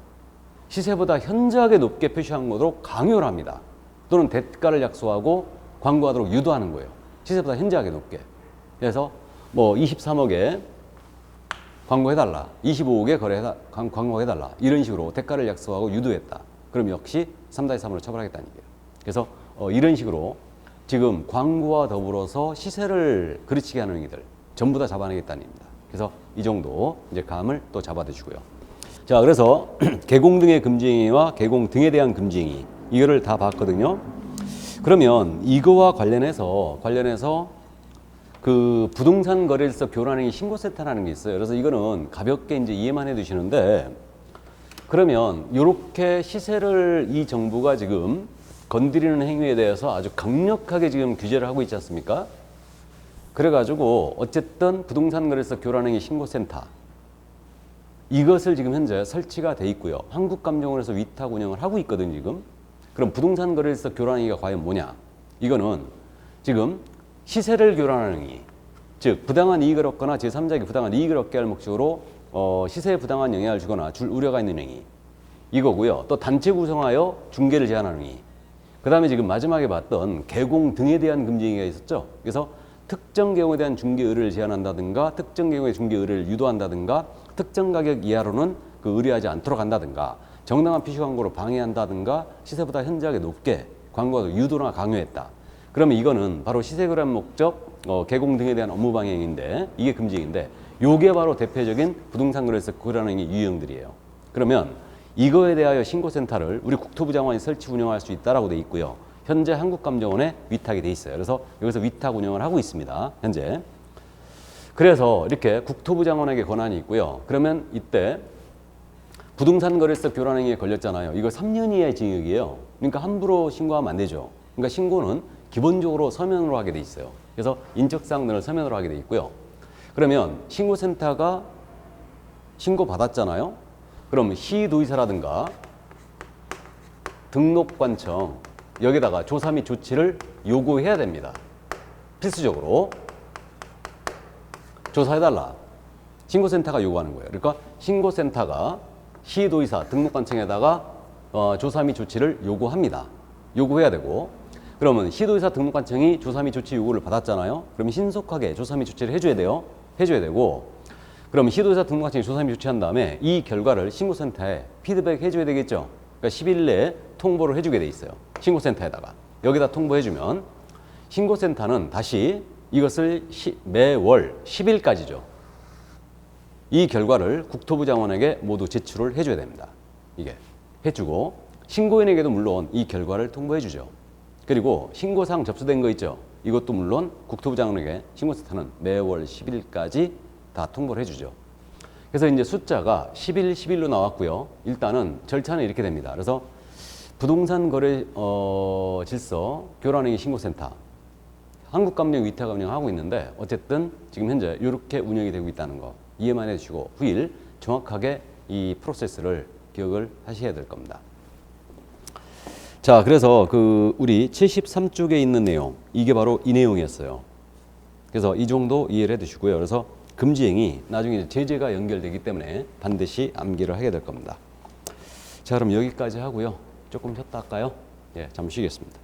시세보다 현저하게 높게 표시하도록 강요를 합니다. 또는 대가를 약속하고 광고하도록 유도하는 거예요. 시세보다 현저하게 높게. 그래서 뭐 23억에 광고해달라. 25억에 광고해달라. 이런 식으로 대가를 약속하고 유도했다. 그럼 역시 3-3으로 처벌하겠다는 얘기예요. 그래서 이런 식으로 지금 광고와 더불어서 시세를 그르치게 하는 행위들 전부 다 잡아내겠다는 얘기입니다. 그래서 이 정도 이제 감을 또 잡아두시고요. 자, 그래서 계공 등의 금지 행위와 계공 등에 대한 금지 행위 이거를 다 봤거든요. 그러면 이거와 관련해서 그 부동산 거래일서 교란행위 신고센터라는 게 있어요. 그래서 이거는 가볍게 이제 이해만 해 두시는데 그러면 이렇게 시세를 이 정부가 지금 건드리는 행위에 대해서 아주 강력하게 지금 규제를 하고 있지 않습니까? 그래가지고 어쨌든 부동산 거래일서 교란행위 신고센터 이것을 지금 현재 설치가 돼 있고요. 한국감정원에서 위탁 운영을 하고 있거든요, 지금. 그럼 부동산 거래일서 교란행위가 과연 뭐냐? 이거는 지금 시세를 교란하는 행위, 즉 부당한 이익을 얻거나 제3자에게 부당한 이익을 얻게 할 목적으로 시세에 부당한 영향을 주거나 줄 우려가 있는 행위 이거고요. 또 단체 구성하여 중개를 제한하는 행위. 그 다음에 지금 마지막에 봤던 계공 등에 대한 금지 행위가 있었죠. 그래서 특정 계공에 대한 중개 의뢰를 제한한다든가 특정 계공의 중개 의뢰를 유도한다든가 특정 가격 이하로는 그 의뢰하지 않도록 한다든가 정당한 피시 광고를 방해한다든가 시세보다 현저하게 높게 광고하도록 유도나 강요했다. 그러면 이거는 바로 시세 교란 목적 계공 등에 대한 업무 방해 행위인데 이게 금지 행위인데 요게 바로 대표적인 부동산 거래에서 교란 행위 유형들이에요. 그러면 이거에 대하여 신고센터를 우리 국토부 장관이 설치 운영할 수 있다라고 돼 있고요. 현재 한국감정원에 위탁이 돼 있어요. 그래서 여기서 위탁 운영을 하고 있습니다. 현재. 그래서 이렇게 국토부 장관에게 권한이 있고요. 그러면 이때 부동산 거래세 교란행위에 걸렸잖아요. 이거 3년 이하의 징역이에요. 그러니까 함부로 신고하면 안 되죠. 그러니까 신고는 기본적으로 서면으로 하게 돼 있어요. 그래서 인적사항 등을 서면으로 하게 돼 있고요. 그러면 신고센터가 신고받았잖아요. 그럼 시도의사라든가 등록관청 여기다가 조사 및 조치를 요구해야 됩니다. 필수적으로 조사해달라. 신고센터가 요구하는 거예요. 그러니까 신고센터가 시도의사 등록관청에다가 조사 및 조치를 요구합니다. 요구해야 되고, 그러면 시도의사 등록관청이 조사 및 조치 요구를 받았잖아요. 그러면 신속하게 조사 및 조치를 해줘야 돼요. 해줘야 되고, 그러면 시도의사 등록관청이 조사 및 조치한 다음에 이 결과를 신고센터에 피드백 해줘야 되겠죠. 그러니까 10일 내에 통보를 해주게 돼 있어요. 신고센터에다가. 여기다 통보해주면 신고센터는 다시 이것을 매월 10일까지죠. 이 결과를 국토부 장관에게 모두 제출을 해줘야 됩니다. 이게 해주고 신고인에게도 물론 이 결과를 통보해주죠. 그리고 신고사항 접수된 거 있죠. 이것도 물론 국토부 장관에게 신고센터는 매월 10일까지 다 통보를 해주죠. 그래서 이제 숫자가 10일, 10일로 나왔고요. 일단은 절차는 이렇게 됩니다. 그래서 부동산 거래 질서 교란행위 신고센터 한국감정 위탁 운영하고 있는데 어쨌든 지금 현재 이렇게 운영이 되고 있다는 거 이해만 해주시고 후일 정확하게 이 프로세스를 기억을 하셔야 될 겁니다. 자, 그래서 그 우리 73쪽에 있는 내용 이게 바로 이 내용이었어요. 그래서 이 정도 이해를 해두시고요. 그래서 금지행위 나중에 제재가 연결되기 때문에 반드시 암기를 하게 될 겁니다. 자, 그럼 여기까지 하고요. 조금 쉬었다 할까요? 예, 잠시 쉬겠습니다.